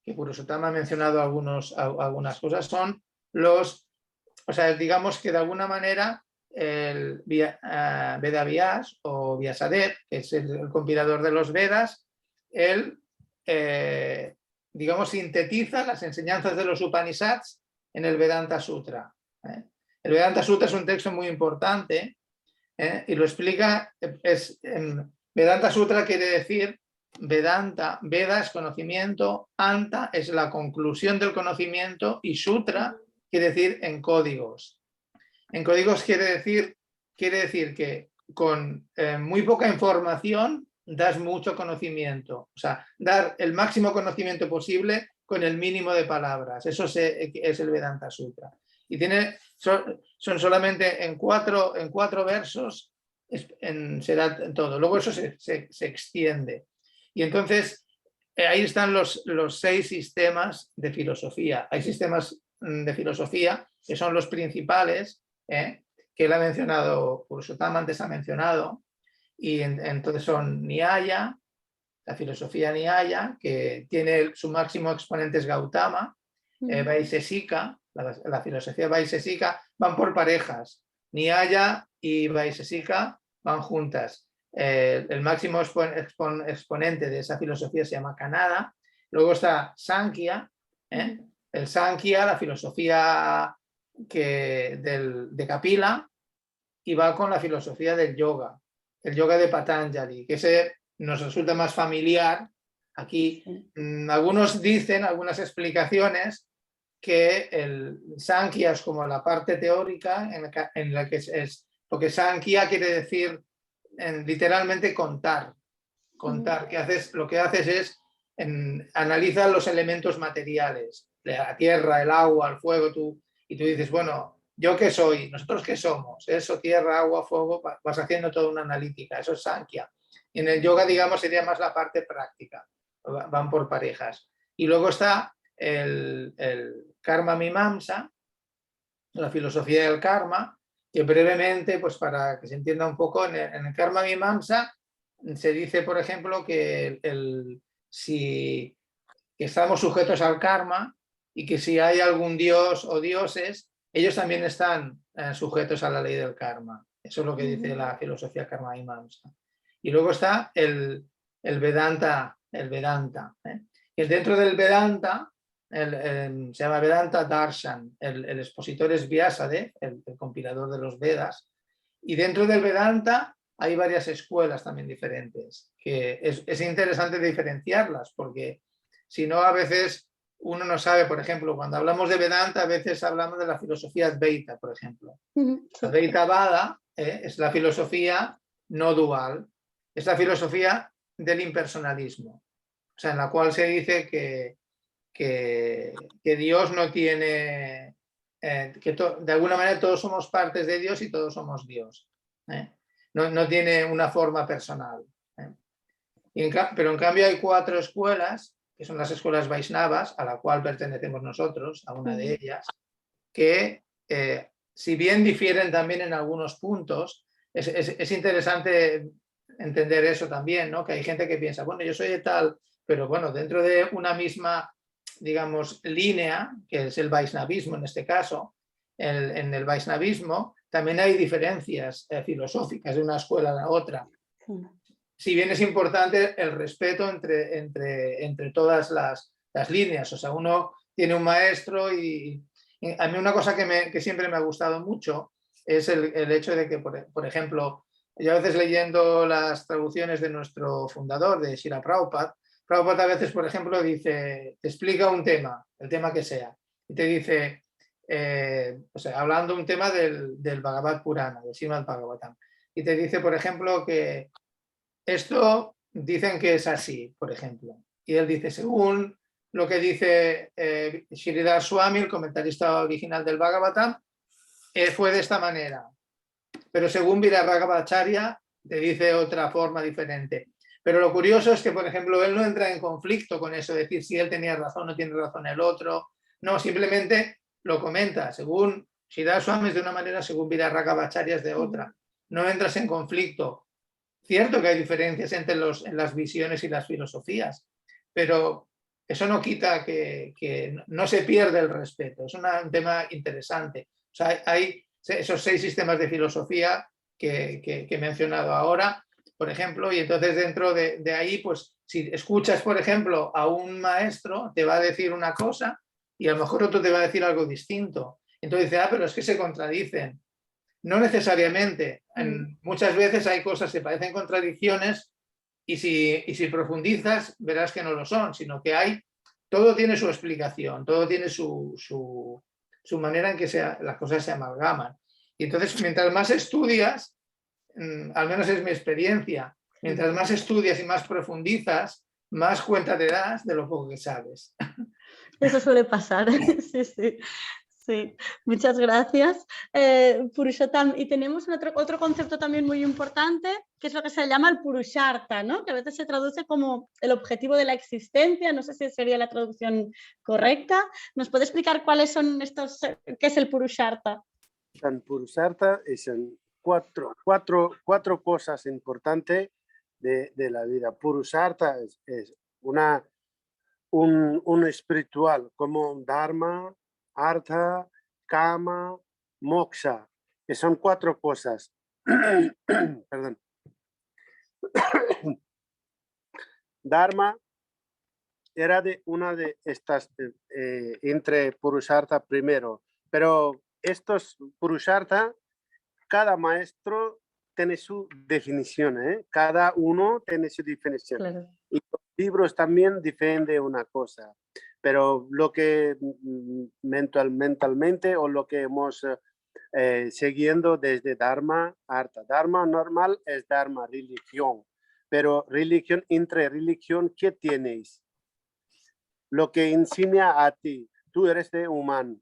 que Purushottam ha mencionado algunas cosas, son o sea, digamos que de alguna manera el Vedavyas o Vyasadeva, que es el compilador de los Vedas, él, digamos, sintetiza las enseñanzas de los Upanishads en el Vedanta Sutra. El Vedanta Sutra es un texto muy importante, y lo explica, Vedanta Sutra quiere decir, Vedanta, Veda es conocimiento, Anta es la conclusión del conocimiento y Sutra quiere decir en códigos. En códigos quiere decir que con muy poca información das mucho conocimiento. O sea, dar el máximo conocimiento posible con el mínimo de palabras. Eso es el Vedanta Sutra. Y son solamente en cuatro versos, será todo. Luego eso se extiende. Y entonces ahí están los 6 sistemas de filosofía. Hay sistemas de filosofía que son los principales, que él ha mencionado, Purushottam antes ha mencionado, y entonces son Nyaya, la filosofía Nyaya, que tiene su máximo exponente es Gautama, Vaisesika, la filosofía Vaisesika, van por parejas. Nyaya y Vaisesika van juntas. El máximo exponente de esa filosofía se llama Kanada. Luego está Sankhya, el Sankhya, la filosofía de Kapila, y va con la filosofía del yoga, el yoga de Patanjali, que ese nos resulta más familiar. Aquí algunos dicen, algunas explicaciones, que el Sankhya es como la parte teórica en la que es, porque Sankhya quiere decir literalmente contar. Lo que haces es analiza los elementos materiales, la tierra, el agua, el fuego, y tú dices, bueno, ¿yo qué soy? ¿Nosotros qué somos? Eso, tierra, agua, fuego, vas haciendo toda una analítica, eso es Sankhya. Y en el yoga, digamos, sería más la parte práctica, van por parejas. Y luego está el Karma Mimamsa, la filosofía del karma, que brevemente, pues para que se entienda un poco, en el Karma Mimamsa se dice, por ejemplo, que que estamos sujetos al karma y que si hay algún dios o dioses, ellos también están sujetos a la ley del karma. Eso es lo que dice la filosofía Karma Mimamsa. Y luego está el Vedanta, que dentro del Vedanta se llama Vedanta Darshan, el expositor es Vyasadeva, el compilador de los Vedas, y dentro del Vedanta hay varias escuelas también diferentes, que es interesante diferenciarlas, porque si no, a veces uno no sabe. Por ejemplo, cuando hablamos de Vedanta, a veces hablamos de la filosofía Advaita, por ejemplo. Advaita Vada es la filosofía no dual, es la filosofía del impersonalismo. O sea, en la cual se dice que Dios no tiene, de alguna manera todos somos partes de Dios y todos somos Dios. No tiene una forma personal. Pero en cambio hay 4 escuelas, que son las escuelas Vaishnavas, a la cual pertenecemos nosotros, a una de ellas, que si bien difieren también en algunos puntos, es interesante entender eso también, ¿no? Que hay gente que piensa, bueno, yo soy de tal, pero bueno, dentro de una misma, digamos, línea, que es el Vaishnavismo en este caso, en el Vaishnavismo también hay diferencias filosóficas de una escuela a la otra. Si bien es importante el respeto entre todas las líneas, o sea, uno tiene un maestro y a mí una cosa que siempre me ha gustado mucho es el hecho de que, por ejemplo, yo a veces leyendo las traducciones de nuestro fundador, de Srila Prabhupada, Prabhupada a veces, por ejemplo, dice, te explica un tema, el tema que sea, y te dice, o sea, hablando un tema del Bhagavad Purana, del Srimad Bhagavatam, y te dice, por ejemplo, que esto dicen que es así, por ejemplo, y él dice, según lo que dice Sridhar Swami, el comentarista original del Bhagavatam, fue de esta manera. Pero según Viraragavacharya, te dice otra forma diferente. Pero lo curioso es que, por ejemplo, él no entra en conflicto con eso, decir si él tenía razón o no tiene razón el otro. No, simplemente lo comenta. Según Sridhar Swami es de una manera, según Viraragavacharya es de otra. No entras en conflicto. Cierto que hay diferencias entre en las visiones y las filosofías, pero eso no quita que no se pierde el respeto. Es un tema interesante. O sea, hay esos 6 sistemas de filosofía que he mencionado ahora, por ejemplo, y entonces dentro de ahí, pues si escuchas, por ejemplo, a un maestro, te va a decir una cosa y a lo mejor otro te va a decir algo distinto. Entonces dice, pero es que se contradicen. No necesariamente. Muchas veces hay cosas que parecen contradicciones y si profundizas verás que no lo son, sino que todo tiene su explicación, todo tiene su manera en que las cosas se amalgaman. Y entonces, mientras más estudias, al menos es mi experiencia, mientras más estudias y más profundizas, más cuenta te das de lo poco que sabes. Eso suele pasar, sí, sí. Sí, muchas gracias. Purushottam, y tenemos otro concepto también muy importante, que es lo que se llama el Purushartha, ¿no? Que a veces se traduce como el objetivo de la existencia, no sé si sería la traducción correcta. ¿Nos puede explicar cuáles son qué es el Purushartha? El Purushartha son cuatro cosas importantes de la vida. Purushartha es un espiritual como Dharma, Artha, Kama, Moksha, que son 4 cosas. Perdón. Dharma era de una de estas entre Purushartha primero, pero estos Purushartha, cada maestro tiene su definición, cada uno tiene su definición. Claro. Y los libros también defienden una cosa, pero lo que mentalmente o lo que hemos siguiendo desde Dharma, Artha. Dharma normal es Dharma, religión, pero religión, entre religión, ¿qué tienes? Lo que enseña a ti, tú eres de humano,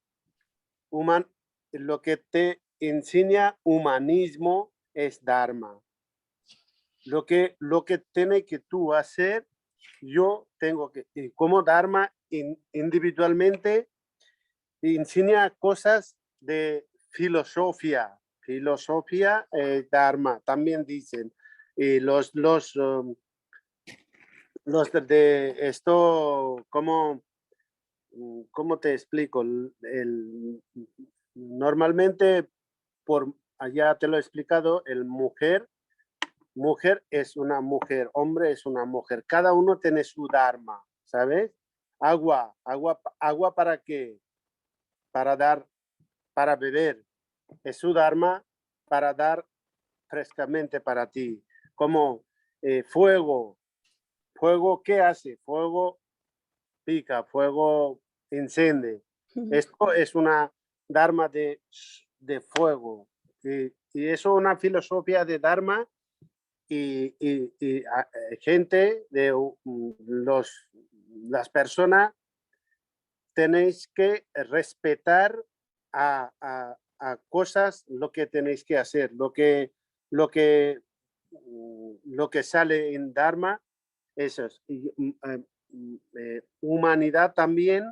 lo que te enseña humanismo es Dharma. Lo que tiene que tú hacer, yo tengo que, como Dharma individualmente, enseña cosas de filosofía, Dharma, también dicen. Los de esto, ¿cómo te explico? Normalmente, por allá te lo he explicado, mujer es una mujer, hombre es una mujer. Cada uno tiene su dharma, ¿sabes? Agua ¿para qué? Para beber. Es su dharma para dar frescamente para ti. Como fuego, ¿qué hace? Fuego pica, fuego enciende. Esto es una dharma de fuego. Y eso es una filosofía de dharma gente de las personas tenéis que respetar a cosas lo que tenéis que hacer, lo que sale en Dharma, eso es. Y, humanidad también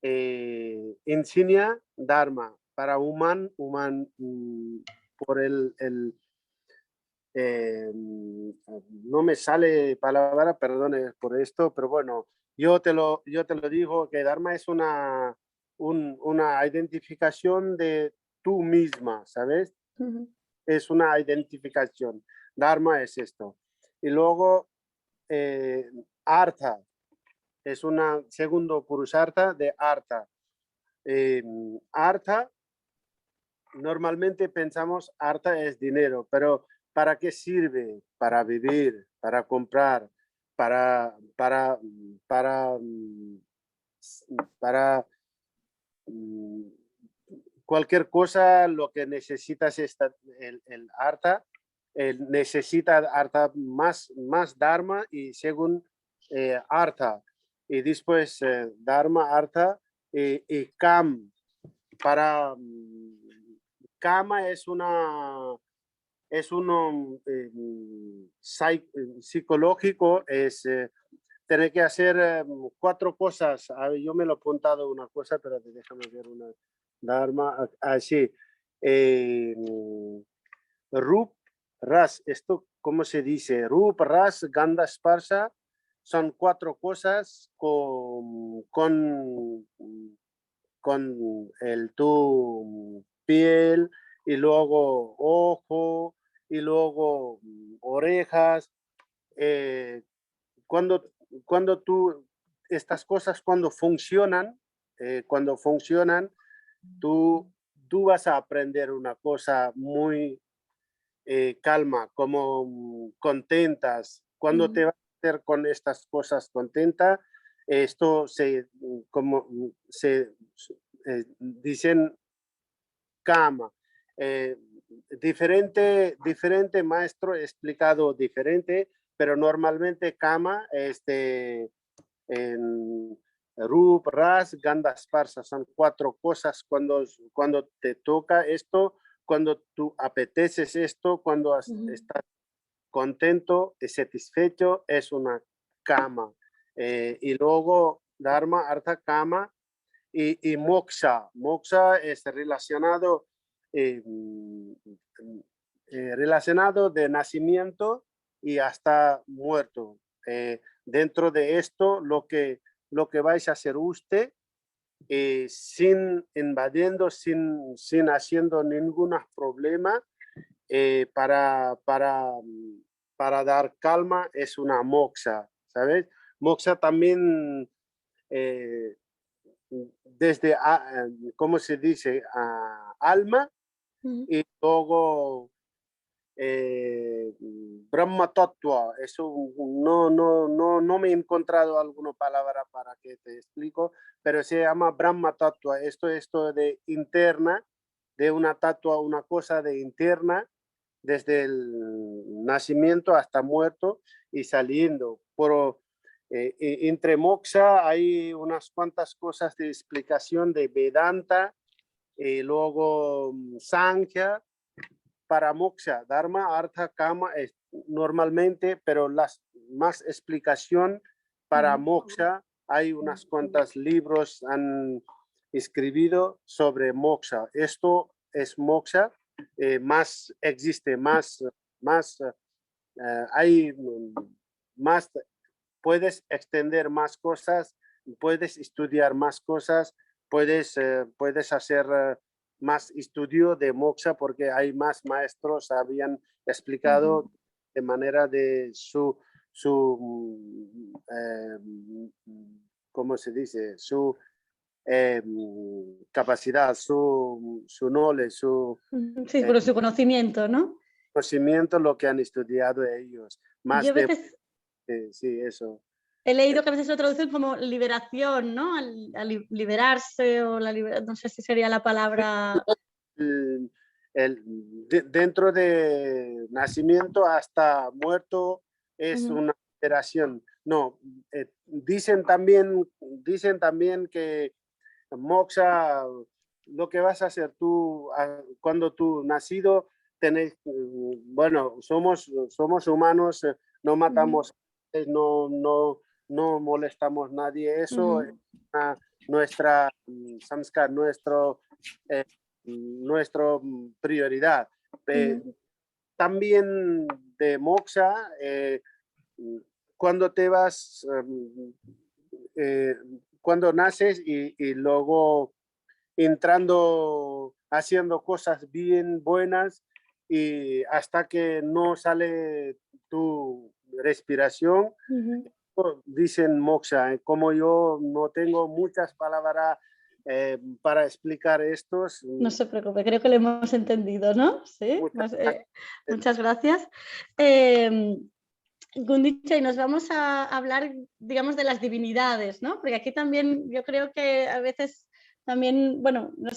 enseña Dharma para por no me sale palabra, perdone por esto, pero bueno, yo te lo digo que Dharma es una identificación de tú misma, ¿sabes? Es una identificación. Dharma es esto. Y luego, Artha, es una segundo Purushartha de Artha. Artha, normalmente pensamos Artha es dinero, pero ¿para qué sirve? Para vivir, para comprar, para cualquier cosa, lo que necesitas es el Artha. Necesita Artha más Dharma y según Artha. Y después Dharma, Artha y Kam. Para Kama es uno psicológico, es tener que hacer 4 cosas. A ver, yo me lo he apuntado una cosa, pero déjame ver una. Dharma, así. Rup, Ras, esto, ¿cómo se dice? Rup, Ras, Gandha, Sparsha, son 4 cosas con tu piel y luego ojo y luego orejas. Cuando estas cosas cuando funcionan, tú vas a aprender una cosa muy calma, como contentas. Cuando te vas a hacer con estas cosas contenta, esto dicen Kama. Diferente maestro explicado diferente, pero normalmente Kama en Rup, Ras, Gandha, Sparsha son 4 cosas cuando te toca esto, cuando tú apeteces esto, cuando estás contento y satisfecho, es una Kama. Y luego Dharma, Artha, Kama y Moksha. Moksha es relacionado de nacimiento y hasta muerto. Dentro de esto, lo que vais a hacer usted, sin invadiendo, sin haciendo ningún problema, para dar calma, es una moksha, ¿sabes? Moksha también, desde, ¿cómo se dice? Alma, y luego Brahma Tattva. Eso no me he encontrado alguna palabra para que te explico, pero se llama Brahma Tattva. Esto de interna, de una tatua, una cosa de interna, desde el nacimiento hasta muerto y saliendo. Pero entre moksha hay unas cuantas cosas de explicación de Vedanta, y luego Sankhya. Para moksha, Dharma, Artha, Kama es normalmente, pero las más explicación para moksha, hay unas cuantas libros han escrito sobre moksha. Esto es moksha, existe más, hay más, puedes extender más cosas, puedes estudiar más cosas, puedes hacer más estudio de moksha porque hay más maestros habían explicado de manera de su ¿cómo se dice? Su capacidad, su knowledge, Sí, pero su conocimiento, ¿no? Conocimiento, lo que han estudiado ellos. Más Yo a veces sí, eso. he leído que a veces lo traducen como liberación, ¿no? Liberarse o no sé si sería la palabra. dentro de nacimiento hasta muerto es una operación. No, dicen también que moksha, lo que vas a hacer tú cuando tú nacido, bueno, somos humanos, no matamos, no molestamos a nadie. Eso es nuestra samskar, nuestro prioridad. También de moksha, cuando te vas, cuando naces y luego entrando, haciendo cosas bien buenas y hasta que no sale tu respiración, dicen moksha. Como yo no tengo muchas palabras para explicar estos. No se preocupe, creo que lo hemos entendido, ¿no? Sí, muchas gracias. Gundicha, y nos vamos a hablar, digamos, de las divinidades, ¿no? Porque aquí también yo creo que a veces también, bueno, no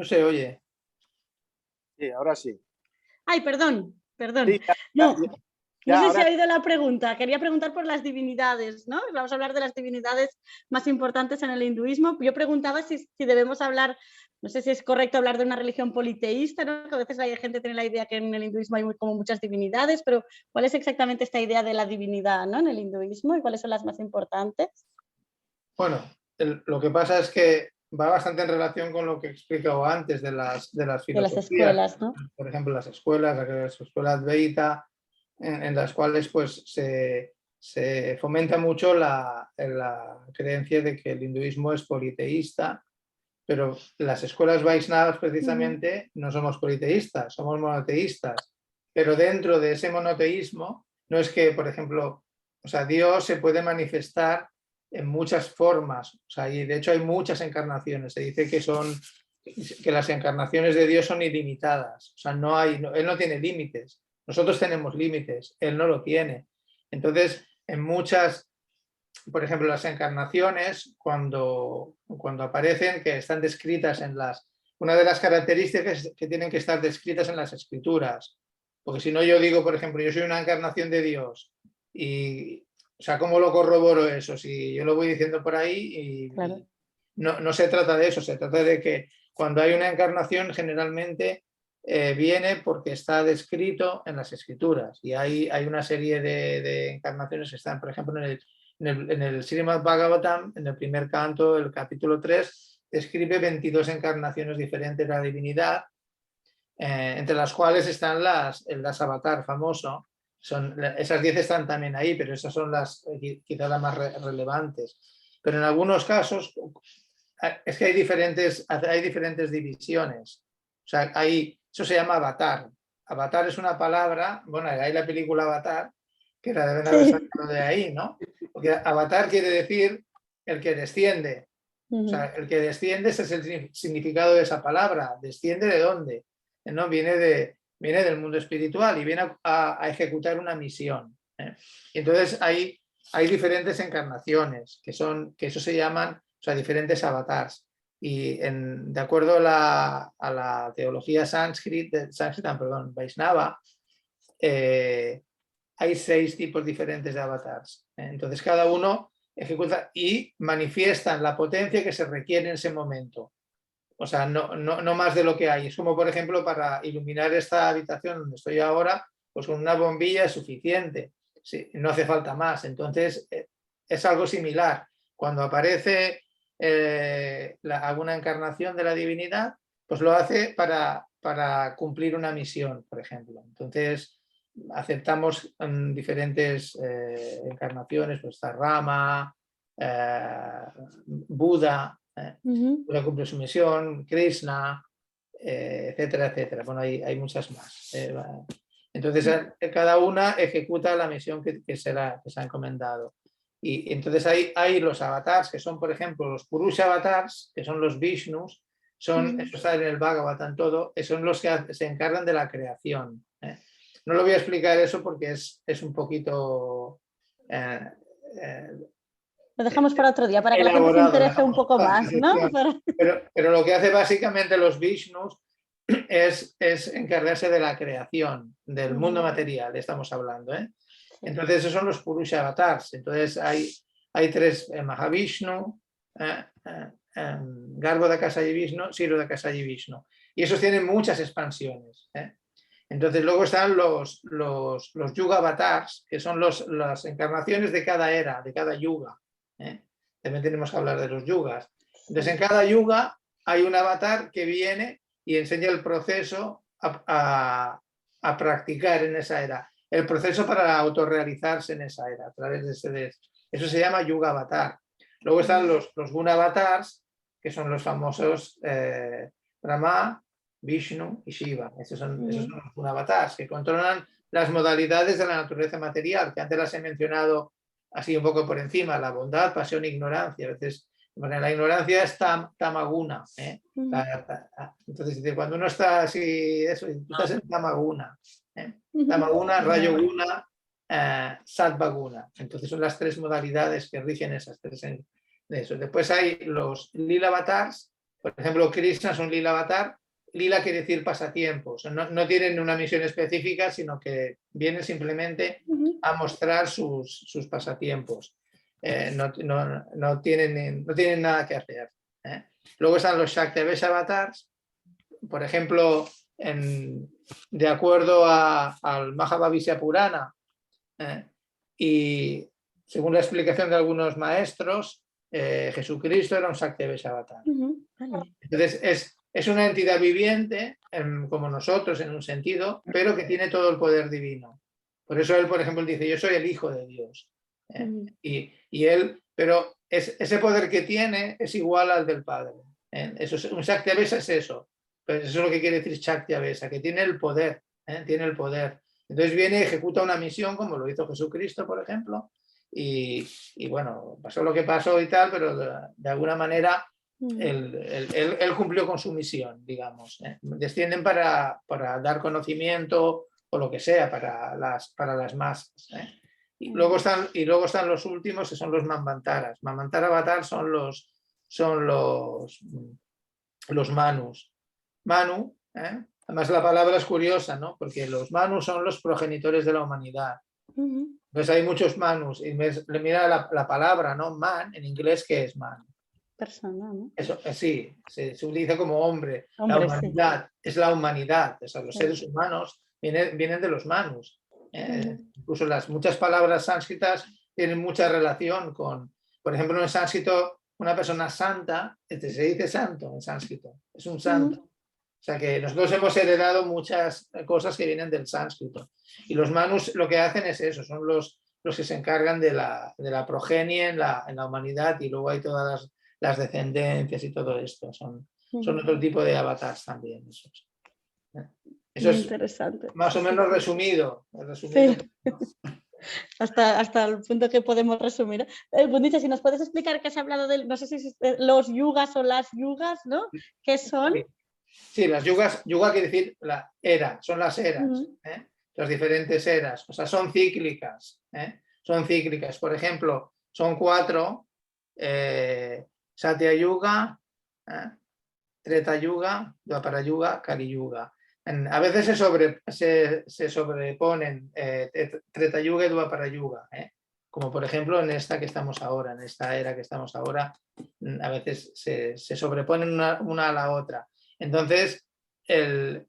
se oye. Sí, ahora sí. Ay, perdón. Sí, No sé si ahora... ha oído la pregunta. Quería preguntar por las divinidades, ¿no? Vamos a hablar de las divinidades más importantes en el hinduismo. Yo preguntaba si debemos hablar, no sé si es correcto hablar de una religión politeísta, ¿no? Que a veces la gente tiene la idea que en el hinduismo hay como muchas divinidades, pero ¿cuál es exactamente esta idea de la divinidad, ¿no? En el hinduismo y cuáles son las más importantes? Bueno, lo que pasa es que va bastante en relación con lo que he explicado antes de las filosofías. De las escuelas, ¿no? Por ejemplo, las escuelas Advaita, en las cuales pues, se fomenta mucho la creencia de que el hinduismo es politeísta, pero las escuelas Vaishnavas precisamente no somos politeístas, somos monoteístas. Pero dentro de ese monoteísmo no es que, por ejemplo, o sea, Dios se puede manifestar en muchas formas, o sea, y de hecho hay muchas encarnaciones. Se dice que las encarnaciones de Dios son ilimitadas, o sea, Él no tiene límites. Nosotros tenemos límites, Él no lo tiene. Entonces, en muchas, por ejemplo, las encarnaciones, cuando aparecen, que están descritas una de las características es que tienen que estar descritas en las escrituras. Porque si no, yo digo, por ejemplo, yo soy una encarnación de Dios y, o sea, ¿cómo lo corroboro eso? Si yo lo voy diciendo por ahí y claro. No se trata de eso, se trata de que cuando hay una encarnación generalmente viene porque está descrito en las escrituras y hay una serie de encarnaciones que están, por ejemplo, en el Srimad Bhagavatam, en el primer canto, el capítulo 3, describe 22 encarnaciones diferentes de la divinidad, entre las cuales están las avatar famoso. Esas 10 están también ahí, pero esas son quizás las más relevantes. Pero en algunos casos es que hay diferentes divisiones. O sea, eso se llama avatar. Avatar es una palabra, bueno, hay la película Avatar, que la deben haber sacado de ahí, ¿no? Porque avatar quiere decir el que desciende. O sea, el que desciende, ese es el significado de esa palabra. ¿Desciende de dónde? ¿No? Viene del mundo espiritual y viene a ejecutar una misión. Y entonces hay diferentes encarnaciones, que eso se llaman, o sea, diferentes avatars. Y de acuerdo a la teología Vaishnava, hay 6 tipos diferentes de avatars. Entonces cada uno ejecuta y manifiestan la potencia que se requiere en ese momento. O sea, no más de lo que hay. Es como, por ejemplo, para iluminar esta habitación donde estoy ahora, pues con una bombilla es suficiente. Sí, no hace falta más. Entonces, es algo similar. Cuando aparece alguna encarnación de la divinidad, pues lo hace para cumplir una misión, por ejemplo. Entonces, aceptamos diferentes encarnaciones, pues está Rama, Buda, Buda cumple su misión, Krishna, etcétera, etcétera. Bueno, hay muchas más. Entonces, cada una ejecuta la misión que se ha encomendado. Y entonces hay los avatars, que son, por ejemplo, los Purusha avatars, que son los Vishnus, eso está en el Bhagavatam todo, son los que se encargan de la creación. No lo voy a explicar eso porque es un poquito... Lo dejamos para otro día, para que la gente se elaborado, interese un poco más, ¿no? Pero lo que hace básicamente los Vishnus es encargarse de la creación, del mundo material, estamos hablando. Entonces, esos son los Purusha Avatars. Entonces, hay tres: Mahavishnu, Garbhodakasa y Vishnu, Kshirodakasa y Vishnu. Y esos tienen muchas expansiones. Entonces, luego están los Yuga Avatars, que son las encarnaciones de cada era, de cada yuga. También tenemos que hablar de los yugas. Entonces, en cada yuga hay un avatar que viene y enseña el proceso a practicar en esa era, el proceso para autorrealizarse en esa era, a través de ese. Eso se llama Yuga Avatar. Luego están los Guna Avatars, que son los famosos Brahma, Vishnu y Shiva. Esos son los Guna Avatars, que controlan las modalidades de la naturaleza material, que antes las he mencionado así un poco por encima: la bondad, pasión e ignorancia. A veces, bueno, la ignorancia es tamaguna. Entonces, cuando uno está así, tú estás en tamaguna. Tamaguna, rayoguna, sattvaguna. Entonces son las tres modalidades que rigen esas tres. De eso. Después hay los lila avatars. Por ejemplo, Krishna es un lila avatar. Lila quiere decir pasatiempos. No tienen una misión específica, sino que vienen simplemente a mostrar sus pasatiempos. No tienen nada que hacer. Luego están los Shaktyavesha avatars. Por ejemplo, de acuerdo al Mahabhavishya Purana, y según la explicación de algunos maestros, Jesucristo era un Shaktyavesha avatar. Entonces es una entidad viviente, como nosotros en un sentido, pero que tiene todo el poder divino. Por eso él, por ejemplo, dice: yo soy el Hijo de Dios. Y él, pero ese poder que tiene es igual al del Padre. Eso es, un Shaktyavesha es eso. Pues eso es lo que quiere decir Shaktyavesha, que tiene el poder. Tiene el poder. Entonces viene y ejecuta una misión, como lo hizo Jesucristo, por ejemplo, y bueno, pasó lo que pasó y tal, pero de alguna manera él cumplió con su misión, digamos. Descienden para dar conocimiento o lo que sea para las masas. Y luego están los últimos, que son los Manvantaras. Manvantara Avatar son los Manus. Manu, además la palabra es curiosa, ¿no? Porque los Manus son los progenitores de la humanidad. Entonces hay muchos Manus. Y mira la palabra, ¿no? Man, en inglés, ¿qué es man? Persona, ¿no? Eso, sí, se utiliza como hombre. La humanidad, sí. Es la humanidad. O sea, los seres humanos vienen de los Manus. Incluso muchas palabras sánscritas tienen mucha relación con, por ejemplo, en sánscrito, una persona santa, se dice santo en sánscrito, es un santo. O sea que nosotros hemos heredado muchas cosas que vienen del sánscrito. Y los Manus lo que hacen es eso, son los que se encargan de la progenie en la humanidad, y luego hay todas las descendencias y todo esto. Son otro tipo de avatars también. Eso es interesante. Más o menos resumido. Sí. Hasta el punto que podemos resumir. Bundita, si nos puedes explicar que has hablado de, no sé si es los yugas o las yugas, ¿no? ¿Qué son? Sí, las yugas, yuga quiere decir la era, son las eras, las diferentes eras, o sea, son cíclicas, son cíclicas. Por ejemplo, son 4, Satya Yuga, Treta Yuga, Dwapara Yuga, Kali Yuga. A veces se sobreponen Treta Yuga y Dwapara Yuga, como por ejemplo en esta que estamos ahora, en esta era que estamos ahora, a veces se sobreponen una a la otra. Entonces, en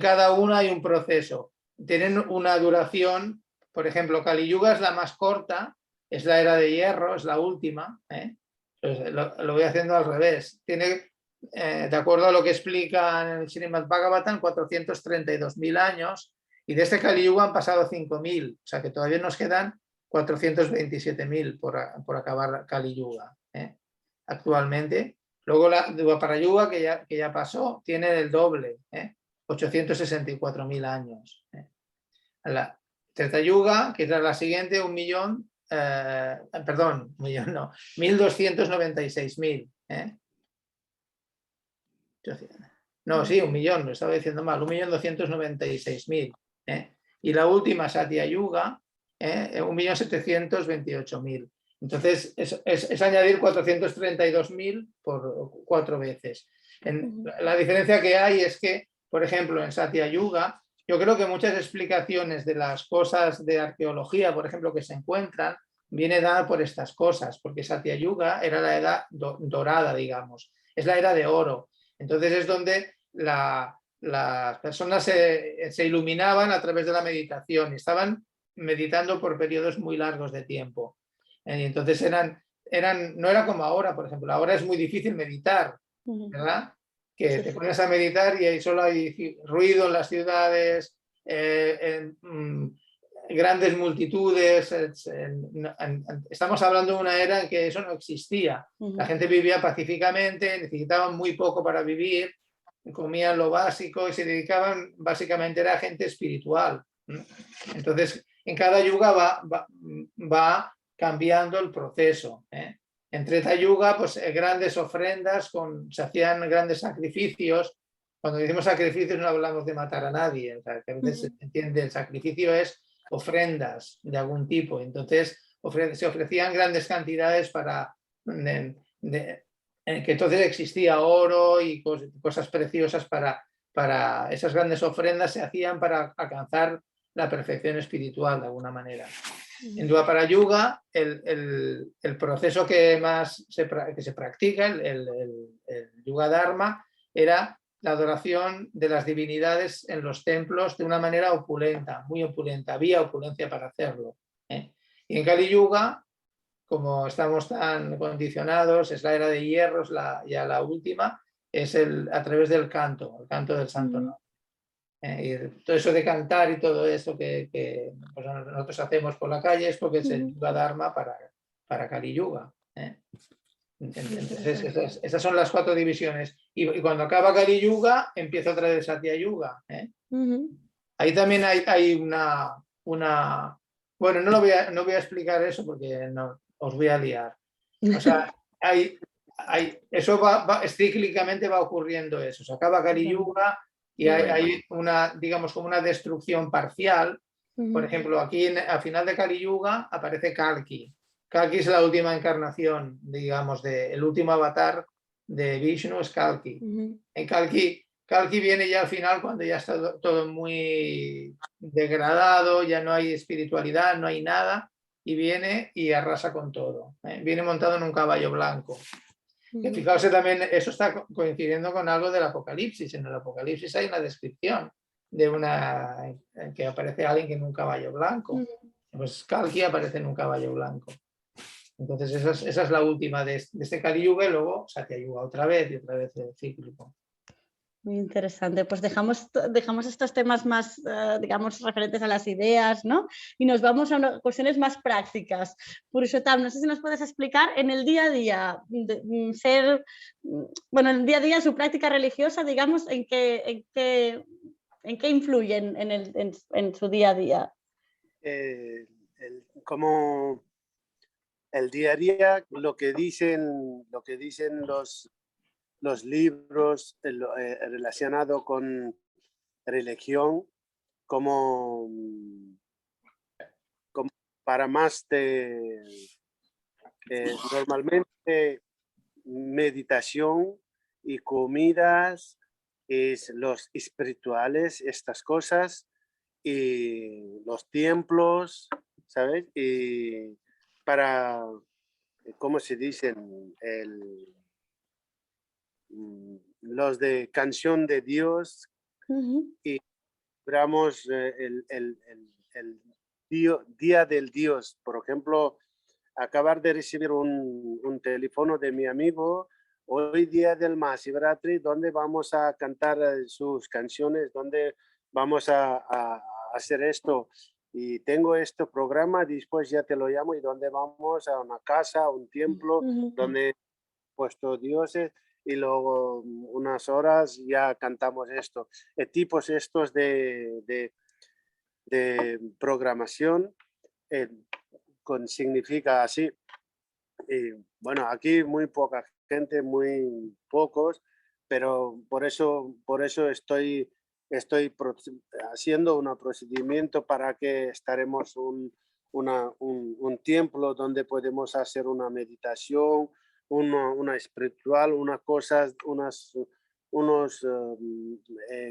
cada una hay un proceso. Tienen una duración, por ejemplo, Kali Yuga es la más corta, es la era de hierro, es la última. Entonces, lo voy haciendo al revés. Tiene, de acuerdo a lo que explica en el Srimad Bhagavatam, 432.000 años, y de este Kali Yuga han pasado 5.000, o sea que todavía nos quedan 427.000 por acabar Kali Yuga actualmente. Luego la Dwapara Yuga, que ya pasó, tiene el doble, 864.000 años. La Treta Yuga, que es la siguiente, 1.296.000. No, sí, 1.000.000, lo estaba diciendo mal, 1.296.000. Y la última, Satya Yuga, 1.728.000. Entonces, es añadir 432.000 por 4 veces. La diferencia que hay es que, por ejemplo, en Satya Yuga, yo creo que muchas explicaciones de las cosas de arqueología, por ejemplo, que se encuentran, viene dada por estas cosas, porque Satya Yuga era la edad dorada, digamos, es la era de oro. Entonces es donde las personas se iluminaban a través de la meditación y estaban meditando por periodos muy largos de tiempo. Y entonces no era como ahora, por ejemplo, ahora es muy difícil meditar, ¿verdad? Que te pones a meditar y ahí solo hay ruido en las ciudades, grandes multitudes. Estamos hablando de una era en que eso no existía. La gente vivía pacíficamente, necesitaban muy poco para vivir, comían lo básico y se dedicaban, básicamente era gente espiritual. Entonces, en cada yuga va cambiando el proceso. En Treta Yuga, pues grandes ofrendas, se hacían grandes sacrificios. Cuando decimos sacrificios no hablamos de matar a nadie, o sea, que a veces se entiende, el sacrificio es ofrendas de algún tipo. Entonces se ofrecían grandes cantidades para que entonces existía oro y cosas preciosas para esas grandes ofrendas se hacían para alcanzar la perfección espiritual de alguna manera. En Dwapara Yuga, el proceso que más se practica, el Yuga Dharma, era la adoración de las divinidades en los templos de una manera opulenta, muy opulenta. Había opulencia para hacerlo. Y en Kali Yuga, como estamos tan condicionados, es la era de hierro, ya la última, es a través del canto, el canto del santo nombre. Y todo eso de cantar y todo eso que pues nosotros hacemos por la calle es porque es el Yuga Dharma para Kali Yuga. Entonces, esas son las 4 divisiones. Y cuando acaba Kali Yuga, empieza otra vez Satya Yuga. Ahí también hay una... Bueno, no voy a explicar eso porque no, os voy a liar. O sea, eso cíclicamente va ocurriendo eso. Se acaba Kali Yuga y hay una, digamos, como una destrucción parcial. Por ejemplo, aquí al final de Kali Yuga aparece Kalki. Kalki es la última encarnación, digamos, el último avatar de Vishnu es Kalki. En Kalki viene ya al final cuando ya está todo muy degradado, ya no hay espiritualidad, no hay nada, y viene y arrasa con todo. Viene montado en un caballo blanco. Que fijaos también, eso está coincidiendo con algo del Apocalipsis. En el Apocalipsis hay una descripción de que aparece alguien en un caballo blanco. Pues Kalki aparece en un caballo blanco. Entonces esa es la última de este Kali Yuga y luego Satya Yuga otra vez y otra vez cíclico. Muy interesante. Pues dejamos estos temas más, digamos, referentes a las ideas, ¿no? Y nos vamos a cuestiones más prácticas. Purushottam, no sé si nos puedes explicar en el día a día, en el día a día su práctica religiosa, digamos, en qué influye en su día a día. Como el día a día, lo que dicen los libros relacionados con religión, como para más de normalmente meditación y comidas, es los espirituales, estas cosas, y los templos, ¿sabes? Y para, ¿cómo se dicen? Los de canción de Dios, y celebramos el Día del Dios. Por ejemplo, acabar de recibir un teléfono de mi amigo, hoy día del Mahashivratri, donde vamos a cantar sus canciones, donde vamos a hacer esto. Y tengo este programa, después ya te lo llamo, y donde vamos a una casa, a un templo, donde he puesto dioses, y luego unas horas ya cantamos esto. Tipos estos de programación significa así. Y bueno, aquí muy poca gente, muy pocos, pero por eso estoy haciendo un procedimiento para que estaremos un templo donde podemos hacer una meditación, una espiritual, unos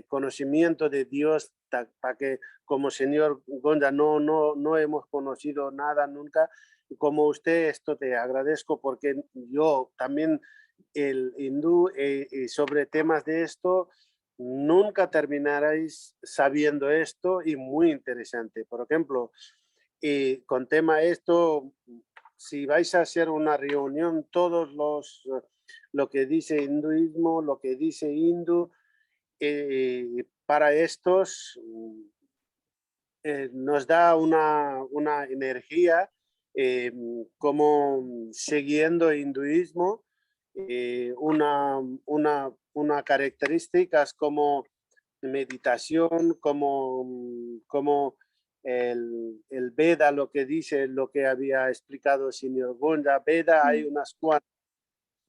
conocimientos de Dios para que como señor Gonda no hemos conocido nada nunca. Como usted, esto te agradezco porque yo también el hindú y sobre temas de esto nunca terminaréis sabiendo esto y muy interesante. Por ejemplo, y con tema esto, si vais a hacer una reunión, todos lo que dice hinduismo, lo que dice hindú, para estos nos da una energía como siguiendo hinduismo, una características como meditación, como el Veda, lo que dice, lo que había explicado el señor Gonda. Veda hay unas cuantas,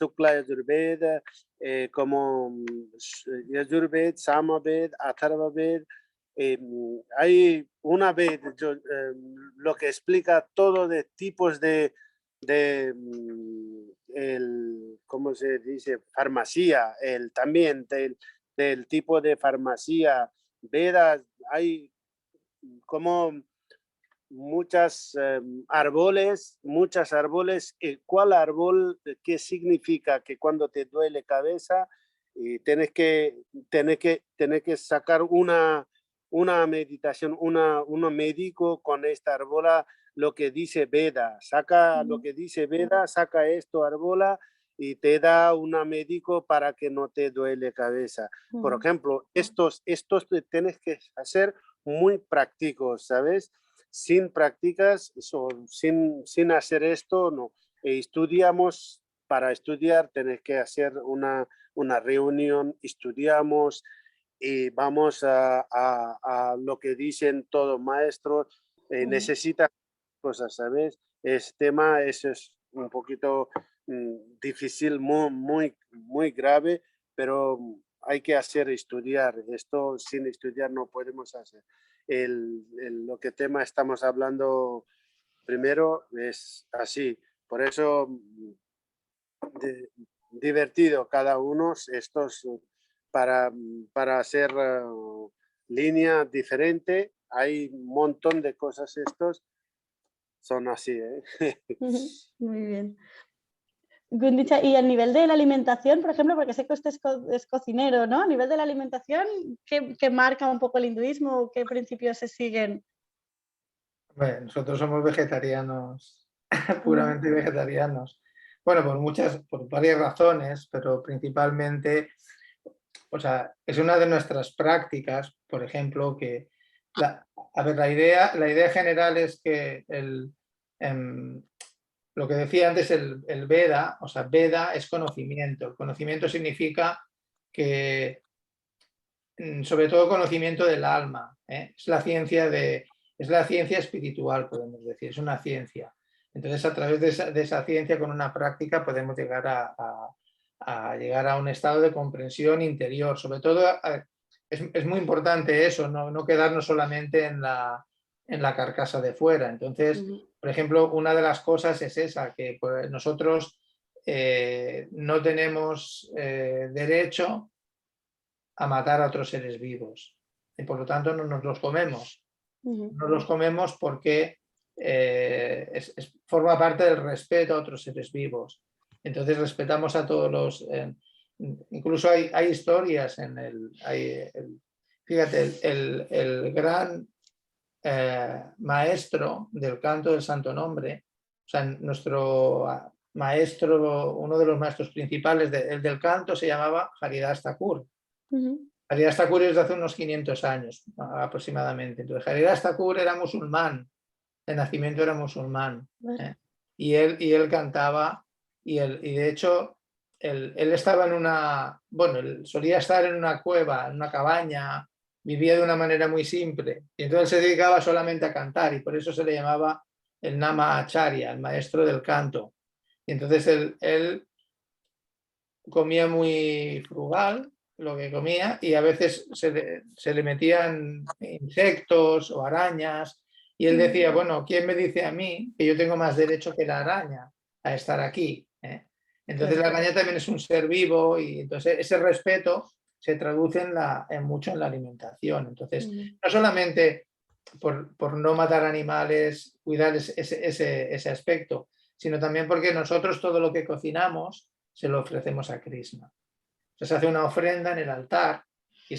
Shukla Yajurveda, como Yajurveda, Samaveda, Atharvaveda. Hay una vez lo que explica todo de tipos de ¿cómo se dice? Farmacia, también del tipo de farmacia. Vedas, hay como muchos árboles. ¿Cuál árbol? ¿Qué significa? Que cuando te duele cabeza, tienes que sacar una meditación, un médico con esta arbola, lo que dice Veda. Saca lo que dice Veda, saca esto, arbola, y te da un médico para que no te duele cabeza. Por ejemplo, estos tienes que hacer muy prácticos, ¿sabes? Sin prácticas, sin hacer esto, no. Estudiamos, para estudiar tenés que hacer una reunión, estudiamos y vamos a lo que dicen todos maestros, necesita cosas, ¿sabes? Este tema es un poquito difícil, muy grave, pero hay que estudiar. Esto sin estudiar no podemos hacer. Lo que tema estamos hablando primero es así. Por eso, divertido cada uno estos para hacer línea diferente. Hay un montón de cosas estos. Son así, ¿eh? Muy bien. Gundicha, y a nivel de la alimentación, por ejemplo, porque sé que usted es cocinero, ¿no? A nivel de la alimentación, ¿qué marca un poco el hinduismo? ¿Qué principios se siguen? Bueno, nosotros somos vegetarianos, puramente vegetarianos. Bueno, por varias razones, pero principalmente, o sea, es una de nuestras prácticas, por ejemplo, que, la idea general es que lo que decía antes, el Veda, o sea, Veda es conocimiento. El conocimiento significa que, sobre todo, conocimiento del alma, ¿eh? Es la ciencia espiritual, podemos decir, es una ciencia. Entonces, a través de esa ciencia, con una práctica, podemos llegar a llegar a un estado de comprensión interior. Sobre todo, es muy importante eso, no quedarnos solamente en la carcasa de fuera. Entonces, por ejemplo, una de las cosas es esa, que pues, nosotros no tenemos derecho a matar a otros seres vivos y por lo tanto no nos los comemos. No los comemos porque forma parte del respeto a otros seres vivos. Entonces respetamos a todos los... incluso hay historias fíjate, el gran maestro del canto del Santo Nombre, o sea, nuestro maestro, uno de los maestros principales del canto se llamaba Haridas Thakur. Haridas Thakur es de hace unos 500 años aproximadamente. Entonces, Haridas Thakur era musulmán, de nacimiento era musulmán. Y él cantaba, y de hecho, él estaba él solía estar en una cueva, en una cabaña, vivía de una manera muy simple, y entonces se dedicaba solamente a cantar, y por eso se le llamaba el Nama Acharya, el maestro del canto. Y entonces él comía muy frugal, lo que comía, y a veces se le metían insectos o arañas, Y él decía, bueno, ¿quién me dice a mí que yo tengo más derecho que la araña a estar aquí? Entonces la araña también es un ser vivo y entonces ese respeto se traduce mucho en la alimentación. Entonces, no solamente por no matar animales, cuidar ese aspecto, sino también porque nosotros todo lo que cocinamos se lo ofrecemos a Krishna. Entonces se hace una ofrenda en el altar y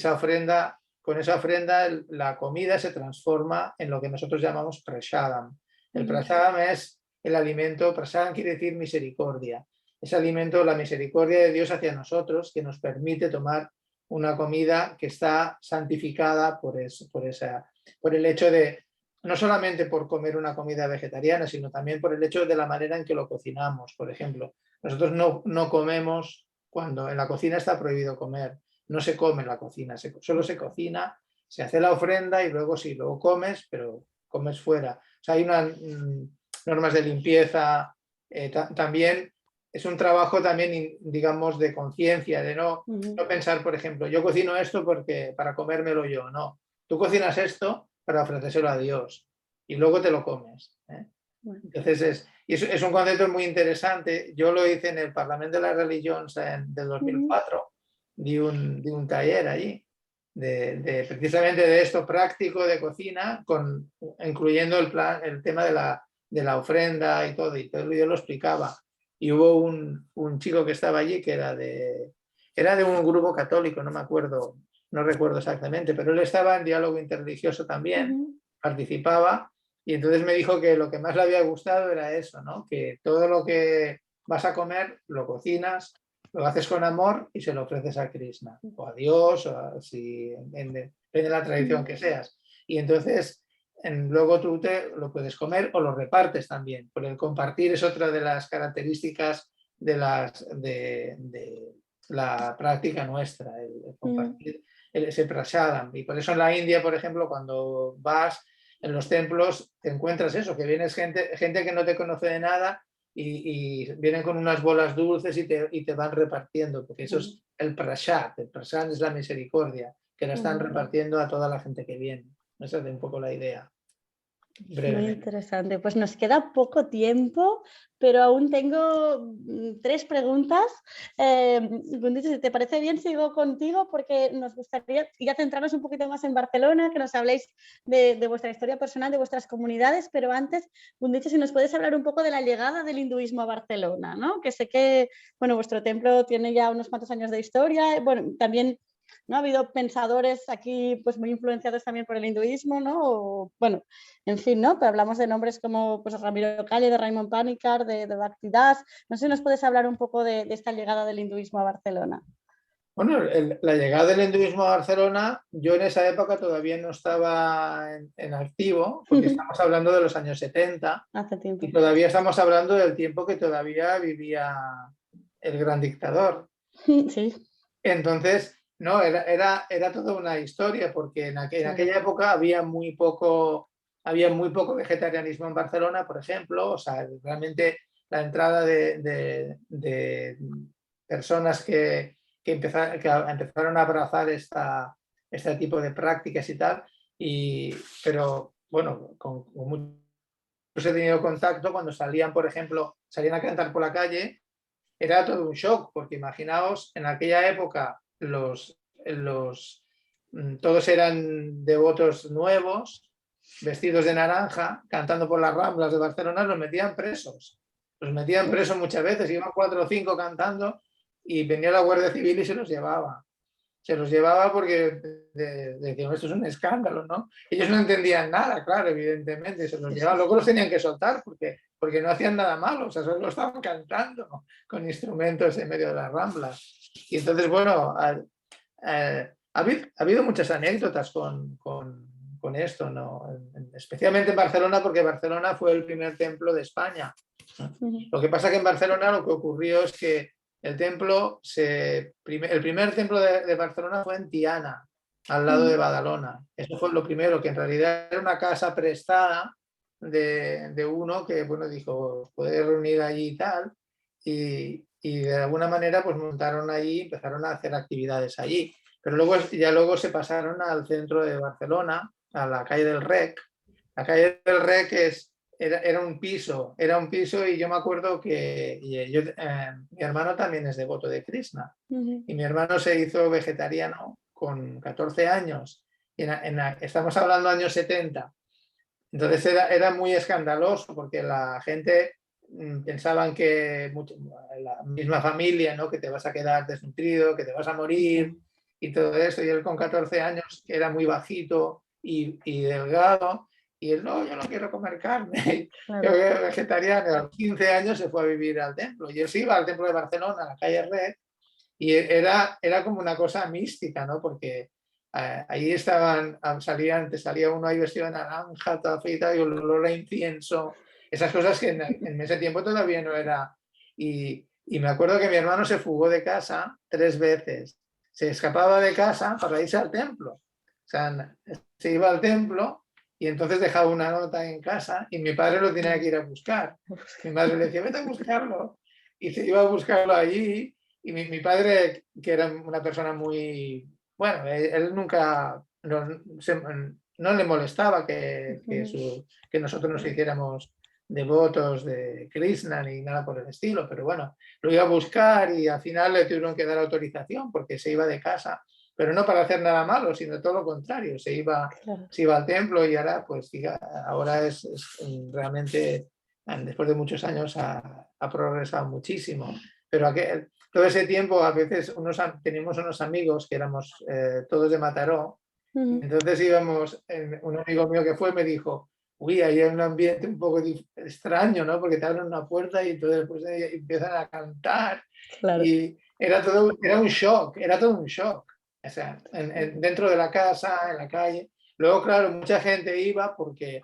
con esa ofrenda la comida se transforma en lo que nosotros llamamos prasadam. El prasadam es el alimento, prasadam quiere decir misericordia. Ese alimento, la misericordia de Dios hacia nosotros, que nos permite tomar una comida que está santificada por el hecho de, no solamente por comer una comida vegetariana, sino también por el hecho de la manera en que lo cocinamos. Por ejemplo, nosotros no comemos cuando en la cocina está prohibido comer. No se come en la cocina, solo se cocina, se hace la ofrenda y luego sí, luego comes, pero comes fuera. O sea, hay unas normas de limpieza, también es un trabajo también, digamos, de conciencia, de no pensar, por ejemplo, yo cocino esto para comérmelo yo, no. Tú cocinas esto para ofrecérselo a Dios y luego te lo comes. Entonces es un concepto muy interesante. Yo lo hice en el Parlamento de las Religiones del 2004, di un taller allí, precisamente de esto práctico de cocina, incluyendo el tema de la ofrenda y todo yo lo explicaba. Y hubo un chico que estaba allí que era de un grupo católico, no me acuerdo, no recuerdo exactamente, pero él estaba en diálogo interreligioso también, participaba, y entonces me dijo que lo que más le había gustado era eso, ¿no? Que todo lo que vas a comer lo cocinas, lo haces con amor y se lo ofreces a Krishna, o a Dios, depende de la tradición que seas. Y entonces luego tú lo puedes comer o lo repartes también, porque el compartir es otra de las características de la práctica nuestra, el compartir ese prasadam. Y por eso en la India, por ejemplo, cuando vas en los templos, te encuentras eso, que vienes gente que no te conoce de nada y vienen con unas bolas dulces y te van repartiendo, porque eso es el prasad. El prasad es la misericordia, que la están repartiendo a toda la gente que viene. Esa es un poco la idea. Muy interesante. Pues nos queda poco tiempo, pero aún tengo 3 preguntas. Gunditxu, si te parece bien, sigo contigo porque nos gustaría ya centrarnos un poquito más en Barcelona, que nos habléis de vuestra historia personal, de vuestras comunidades, pero antes, Gunditxu, si nos puedes hablar un poco de la llegada del hinduismo a Barcelona, ¿no? Que sé que, bueno, vuestro templo tiene ya unos cuantos años de historia, bueno, también, ¿no? Ha habido pensadores aquí pues muy influenciados también por el hinduismo, ¿no? O, bueno, en fin, ¿no? Pero hablamos de nombres como pues, Ramiro Calle, de Raymond Panikkar, de Bhaktidas. No sé si nos puedes hablar un poco de esta llegada del hinduismo a Barcelona. Bueno, la llegada del hinduismo a Barcelona, yo en esa época todavía no estaba en activo, porque estamos hablando de los años 70. Hace tiempo. Y todavía estamos hablando del tiempo que todavía vivía el gran dictador. Sí. Entonces, no, era toda una historia, porque en aquella época había muy poco vegetarianismo en Barcelona, por ejemplo. O sea, realmente la entrada de personas que empezaron a abrazar este tipo de prácticas y tal, pero bueno, con muchos he tenido contacto cuando salían, por ejemplo, salían a cantar por la calle, era todo un shock, porque imaginaos, en aquella época todos eran devotos nuevos, vestidos de naranja, cantando por las Ramblas de Barcelona, los metían presos muchas veces, iban 4 o 5 cantando y venía la Guardia Civil y se los llevaba porque decían, esto es un escándalo, ¿no? Ellos no entendían nada, claro, evidentemente, se los llevaban, luego los tenían que soltar porque no hacían nada malo, o sea, solo estaban cantando con instrumentos en medio de las Ramblas. Y entonces, bueno, ha habido muchas anécdotas con esto, ¿no? Especialmente en Barcelona, porque Barcelona fue el primer templo de España. Lo que pasa que en Barcelona lo que ocurrió es que el primer templo de Barcelona fue en Tiana, al lado de Badalona. Eso fue lo primero, que en realidad era una casa prestada de uno que, bueno, dijo, puede reunir allí y tal, y de alguna manera pues montaron allí, empezaron a hacer actividades allí. Pero luego se pasaron al centro de Barcelona, a la calle del Rec, La calle del Rec era un piso y yo me acuerdo que mi hermano también es devoto de Krishna y mi hermano se hizo vegetariano con 14 años. Y estamos hablando de años 70. Entonces era muy escandaloso porque la gente pensaban que la misma familia, ¿no? Que te vas a quedar desnutrido, que te vas a morir y todo eso. Y él con 14 años, que era muy bajito y delgado, y él, no, yo no quiero comer carne, Claro. yo quiero vegetariano. A los 15 años se fue a vivir al templo. Y él se iba al templo de Barcelona, a la calle Red, y era como una cosa mística, ¿no? Porque ahí te salía uno ahí vestido de naranja, toda feita, y el olor a incienso, esas cosas que en ese tiempo todavía no era. Y me acuerdo que mi hermano se fugó de casa 3 veces. Se escapaba de casa para irse al templo. O sea, se iba al templo y entonces dejaba una nota en casa y mi padre lo tenía que ir a buscar. Mi madre le decía, vete a buscarlo. Y se iba a buscarlo allí. Y mi padre, que era una persona muy... Bueno, él nunca... No le molestaba que nosotros nos hiciéramos devotos de Krishna ni nada por el estilo, pero bueno, lo iba a buscar y al final le tuvieron que dar autorización porque se iba de casa, pero no para hacer nada malo, sino todo lo contrario, se iba al templo y ahora pues ahora es realmente, después de muchos años ha progresado muchísimo, pero todo ese tiempo a veces teníamos unos amigos que éramos todos de Mataró. Entonces íbamos, un amigo mío que fue me dijo, uy, ahí hay un ambiente un poco extraño, ¿no? Porque te abren una puerta y entonces después empiezan a cantar. Claro. Y era todo un shock. O sea, dentro de la casa, en la calle. Luego, claro, mucha gente iba porque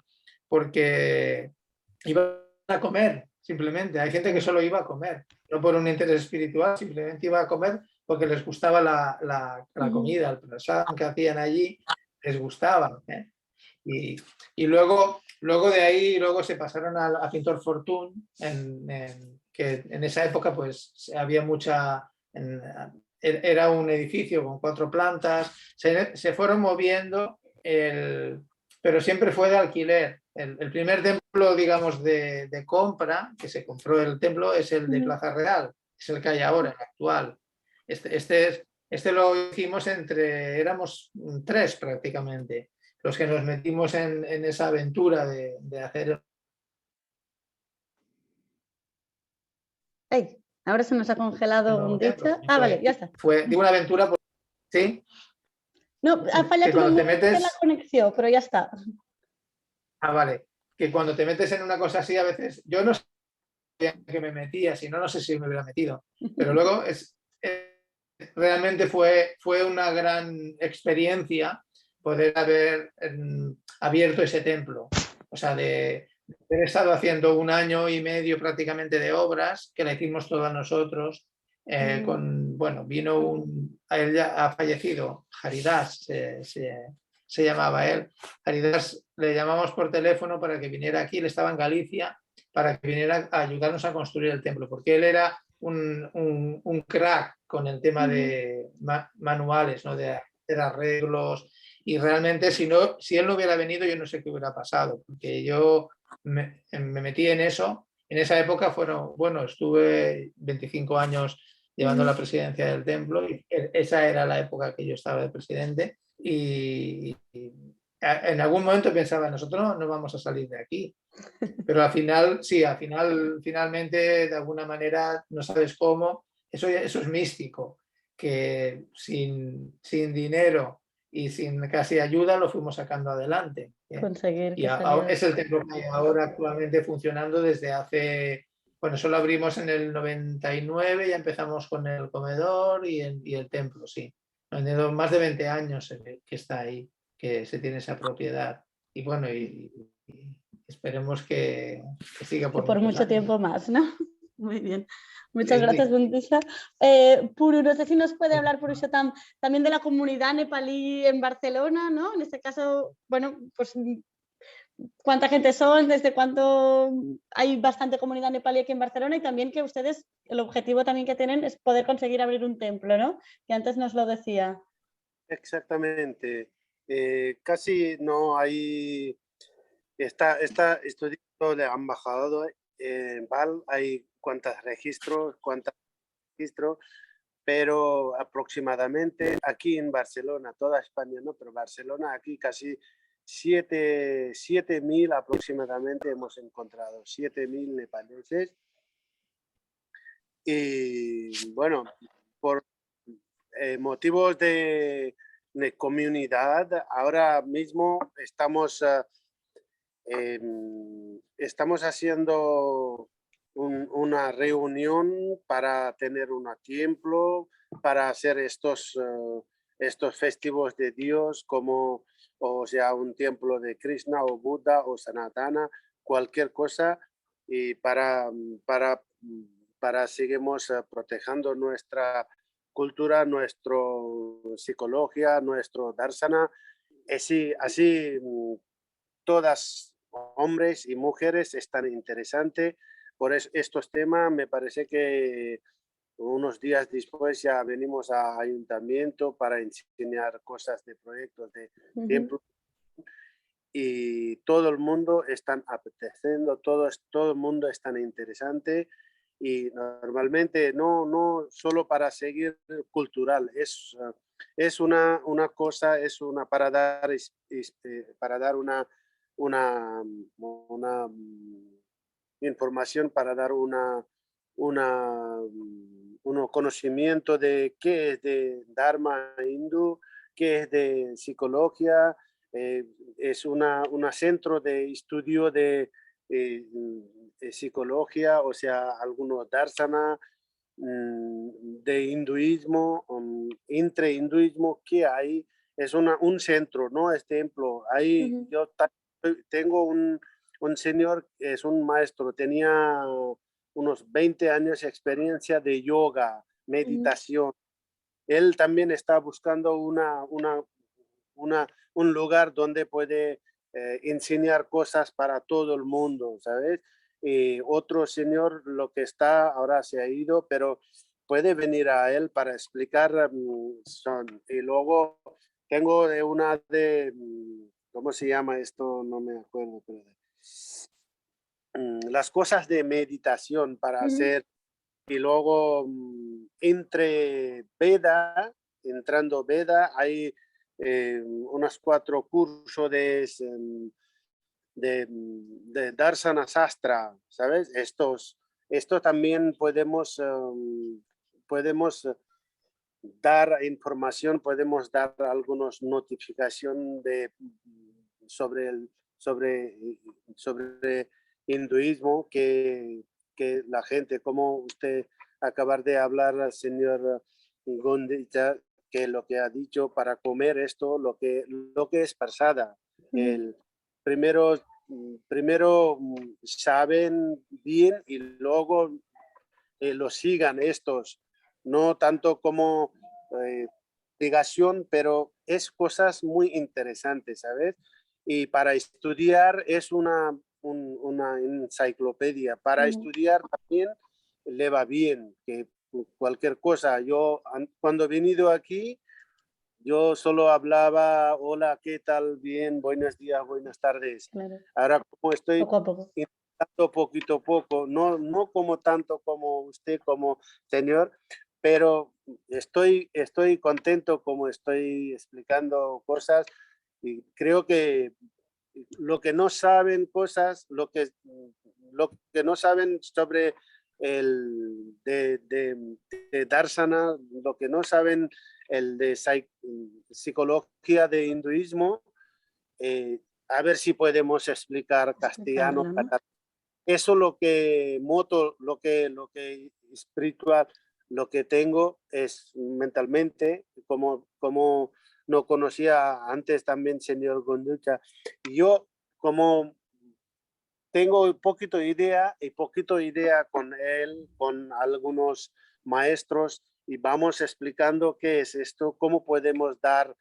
iba a comer, simplemente. Hay gente que solo iba a comer, no por un interés espiritual, simplemente iba a comer porque les gustaba la comida, el prasad que hacían allí, les gustaba. Y luego de ahí se pasaron a Pintor Fortuny, que en esa época pues había era un edificio con 4 plantas, se fueron moviendo, pero siempre fue de alquiler. El primer templo, digamos, de compra, que se compró el templo, es el de Plaza Real, es el que hay ahora, el actual. Este lo hicimos éramos 3 prácticamente, los que nos metimos en esa aventura de hacer... Hey, ahora se nos ha congelado un dicho. Vale, ya está. Digo una aventura, ¿sí? No, ha fallado cuando te metes... la conexión, pero ya está. Vale. Que cuando te metes en una cosa así, a veces, yo no sabía que me metía, si no, no sé si me hubiera metido. Pero luego realmente fue una gran experiencia poder haber abierto ese templo. O sea, de haber estado haciendo 1 año y medio prácticamente de obras, que la hicimos todas nosotros. Vino él ya ha fallecido, Haridas se llamaba él. Haridas le llamamos por teléfono para que viniera aquí, él estaba en Galicia, para que viniera a ayudarnos a construir el templo, porque él era un crack con el tema de manuales, ¿no? De hacer arreglos, y realmente si él no hubiera venido yo no sé qué hubiera pasado, porque yo me metí en eso. En esa época estuve 25 años llevando la presidencia del templo y esa era la época que yo estaba de presidente y en algún momento pensaba, nosotros no vamos a salir de aquí. Pero al final, sí, finalmente, de alguna manera, no sabes cómo, eso es místico, que sin dinero y sin casi ayuda lo fuimos sacando adelante. Conseguir y es el templo que hay ahora actualmente funcionando desde hace, solo abrimos en el 99, ya empezamos con el comedor y el templo, sí. Más de 20 años que está ahí, que se tiene esa propiedad. Y bueno, y esperemos que siga por mucho tiempo más, ¿no? Muy bien. Muchas gracias, Bundesha. Puru, no sé si nos puede hablar, Puru Shotam, también de la comunidad nepalí en Barcelona, ¿no? En este caso, pues cuánta gente son, desde cuánto hay bastante comunidad nepalí aquí en Barcelona y también que ustedes, el objetivo también que tienen es poder conseguir abrir un templo, ¿no? Que antes nos lo decía. Exactamente. Casi no hay está estudiando de embajador en Val, hay cuántos registros, pero aproximadamente aquí en Barcelona, toda España, no, pero Barcelona, aquí casi 7.000 aproximadamente hemos encontrado, 7.000 nepaleses. Y bueno, por motivos de comunidad, ahora mismo estamos haciendo una reunión para tener un templo, para hacer estos festivos de Dios, como o sea un templo de Krishna o Buda o Sanatana, cualquier cosa, y para seguimos protegiendo nuestra cultura, nuestra psicología, nuestro darsana. Así todas hombres y mujeres están interesantes por estos temas. Me parece que unos días después ya venimos a ayuntamiento para enseñar cosas de proyectos de templo y todo el mundo están apeteciendo, todo el mundo es tan interesante y normalmente no solo para seguir cultural, es una cosa, para dar, para dar una información, para dar un conocimiento de qué es de Dharma hindú, qué es de psicología. Es un centro de estudio de psicología, o sea, algunos darsana, de hinduismo, entre hinduismo que hay, es un centro, no es templo. Ahí yo tengo un señor, es un maestro, tenía unos 20 años de experiencia de yoga, meditación. Él también está buscando un lugar donde puede enseñar cosas para todo el mundo, ¿sabes? Y otro señor, lo que está, ahora se ha ido, pero puede venir a él para explicar. Y luego tengo ¿cómo se llama esto? No me acuerdo. Pero las cosas de meditación para hacer. Y luego entrando Veda, hay unos 4 cursos de Darsana Sastra, ¿sabes? Esto también podemos dar información, podemos dar algunas notificación sobre hinduismo que la gente, como usted acabar de hablar, señor Gondita, que lo que ha dicho para comer esto, lo que es pasada. Primero saben bien y luego lo sigan estos, no tanto como obligación, pero es cosas muy interesantes, ¿sabes? Y para estudiar es una enciclopedia. Para estudiar también le va bien, que cualquier cosa. Yo cuando he venido aquí, yo solo hablaba, hola, ¿qué tal? Bien, buenos días, buenas tardes. Claro. Ahora como estoy Poco a poco. intentando poquito a poco, no como tanto como usted, como señor, pero estoy contento como estoy explicando cosas y creo que lo que no saben cosas, lo que no saben sobre de Darsana, lo que no saben el de psicología de hinduismo, a ver si podemos explicar castellano. Eso lo que lo que espiritual, lo que tengo es mentalmente, como no conocía antes también señor Gonducha. Yo como tengo poquito idea con él, con algunos maestros y vamos explicando qué es esto, cómo podemos dar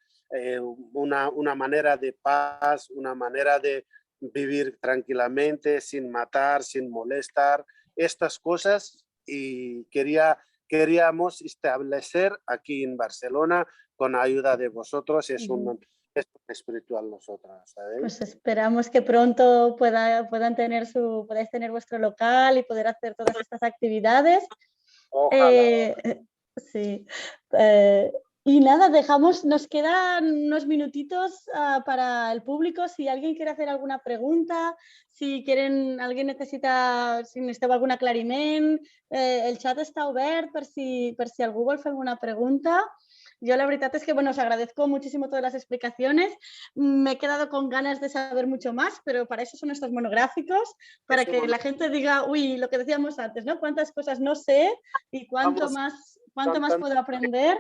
una manera de paz, una manera de vivir tranquilamente, sin matar, sin molestar, estas cosas y queríamos establecer aquí en Barcelona con ayuda de vosotros. espiritual nosotras, ¿sabes? Pues esperamos que pronto podáis tener vuestro local y poder hacer todas estas actividades. Ojalá. Sí. Y nada, nos quedan unos minutitos para el público. Si alguien quiere hacer alguna pregunta, si necessiteu algun aclariment, el chat está obert per si algú vol fer alguna pregunta. Yo la verdad es que, bueno, os agradezco muchísimo todas las explicaciones. Me he quedado con ganas de saber mucho más, pero para eso son estos monográficos, para que la gente diga, uy, lo que decíamos antes, ¿no? Cuántas cosas no sé y cuánto más puedo aprender.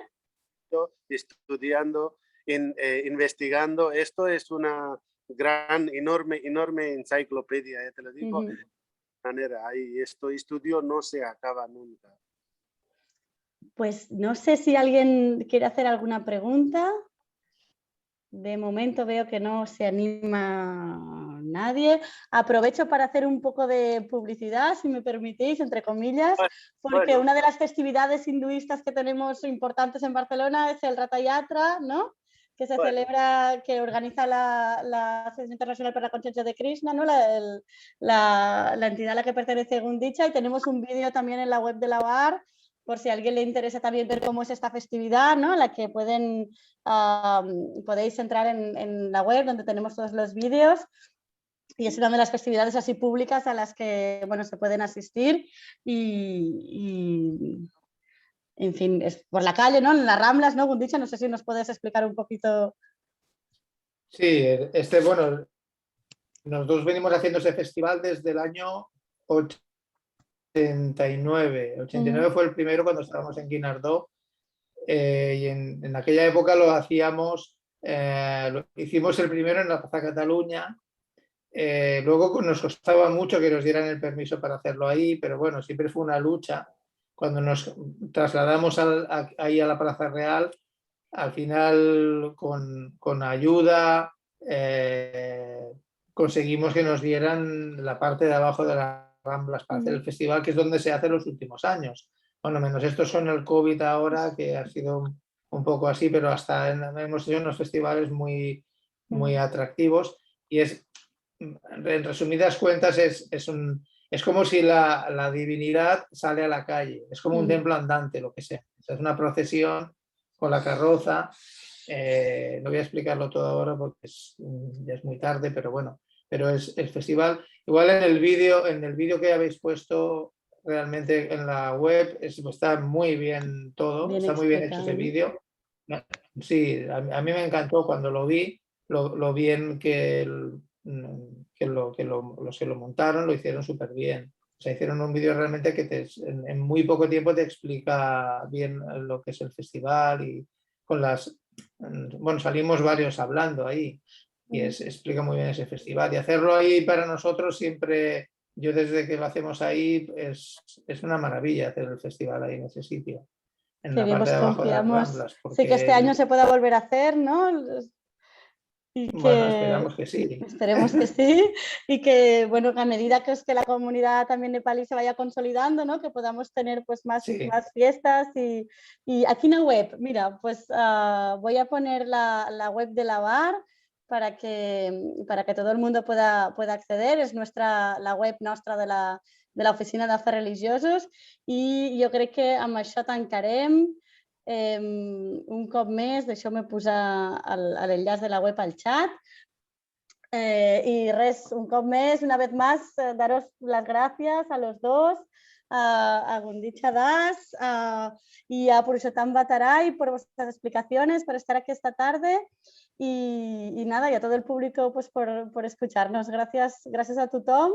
Estudiando, investigando. Esto es una gran, enorme enciclopedia, te lo digo. De manera, y esto estudio no se acaba nunca. Pues no sé si alguien quiere hacer alguna pregunta. De momento veo que no se anima nadie. Aprovecho para hacer un poco de publicidad, si me permitís, entre comillas, porque una de las festividades hinduistas que tenemos importantes en Barcelona es el Ratha Yatra, ¿no? Que se celebra, que organiza la Asociación Internacional para la Conciencia de Krishna, ¿no? La entidad a la que pertenece Gundicha, y tenemos un vídeo también en la web de la BAR, por si a alguien le interesa también ver cómo es esta festividad, ¿no? La que podéis entrar en la web donde tenemos todos los vídeos, y es una de las festividades así públicas a las que, bueno, se pueden asistir y en fin, es por la calle, ¿no? En las Ramblas, ¿no? Gundicha, no sé si nos puedes explicar un poquito. Sí, bueno, nosotros venimos haciendo ese festival desde el año 89. 89 fue el primero cuando estábamos en Guinardó, y en aquella época lo hacíamos, hicimos el primero en la Plaza Cataluña. Luego nos costaba mucho que nos dieran el permiso para hacerlo ahí, pero bueno, siempre fue una lucha. Cuando nos trasladamos ahí a la Plaza Real, al final con ayuda conseguimos que nos dieran la parte de abajo de las Ramblas para hacer el festival, que es donde se hace los últimos años. Bueno, menos estos son el COVID ahora, que ha sido un poco así, pero hasta hemos hecho unos festivales muy, muy atractivos, y en resumidas cuentas es como si la divinidad sale a la calle, es como un templo andante, lo que sea. Es una procesión con la carroza. No voy a explicarlo todo ahora porque ya es muy tarde, pero bueno, pero es el festival. Igual en el vídeo que habéis puesto realmente en la web está muy bien todo, está muy bien hecho ese vídeo. Sí, a mí me encantó cuando lo vi, lo bien los que lo montaron lo hicieron súper bien. O sea, hicieron un vídeo realmente que en muy poco tiempo te explica bien lo que es el festival, y bueno, salimos varios hablando ahí, y explica muy bien ese festival. Y hacerlo ahí para nosotros siempre, yo desde que lo hacemos ahí, es una maravilla hacer el festival ahí en ese sitio, en la parte de abajo de las Ramblas. Sí, que este año se pueda volver a hacer, ¿no? Bueno, esperamos que sí. Esperemos que sí, y que, bueno, a medida que la comunidad también nepalí se vaya consolidando, ¿no? Que podamos tener pues más fiestas y aquí en la web, mira, pues voy a poner la web de la BAR para que todo el mundo pueda acceder. És la web nostra de la Oficina d'Afers Religiosos, i jo crec que amb això tancarem. Un cop més, deixeu-me posar l'enllaç de la web al chat. Y un cop més, una vez más, daros las gracias a los dos, a Gundicha Das y a Purushottam Bhattarai por vuestras explicaciones, por estar aquí esta tarde, y nada, y a todo el público pues por escucharnos. Gracias a tothom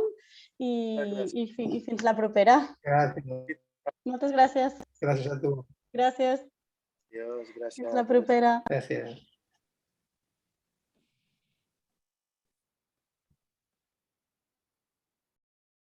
i fins la propera. Gràcies. Moltes gràcies. Gràcies a tu. Gràcies. Adiós, gràcies. Fins la propera. Gràcies.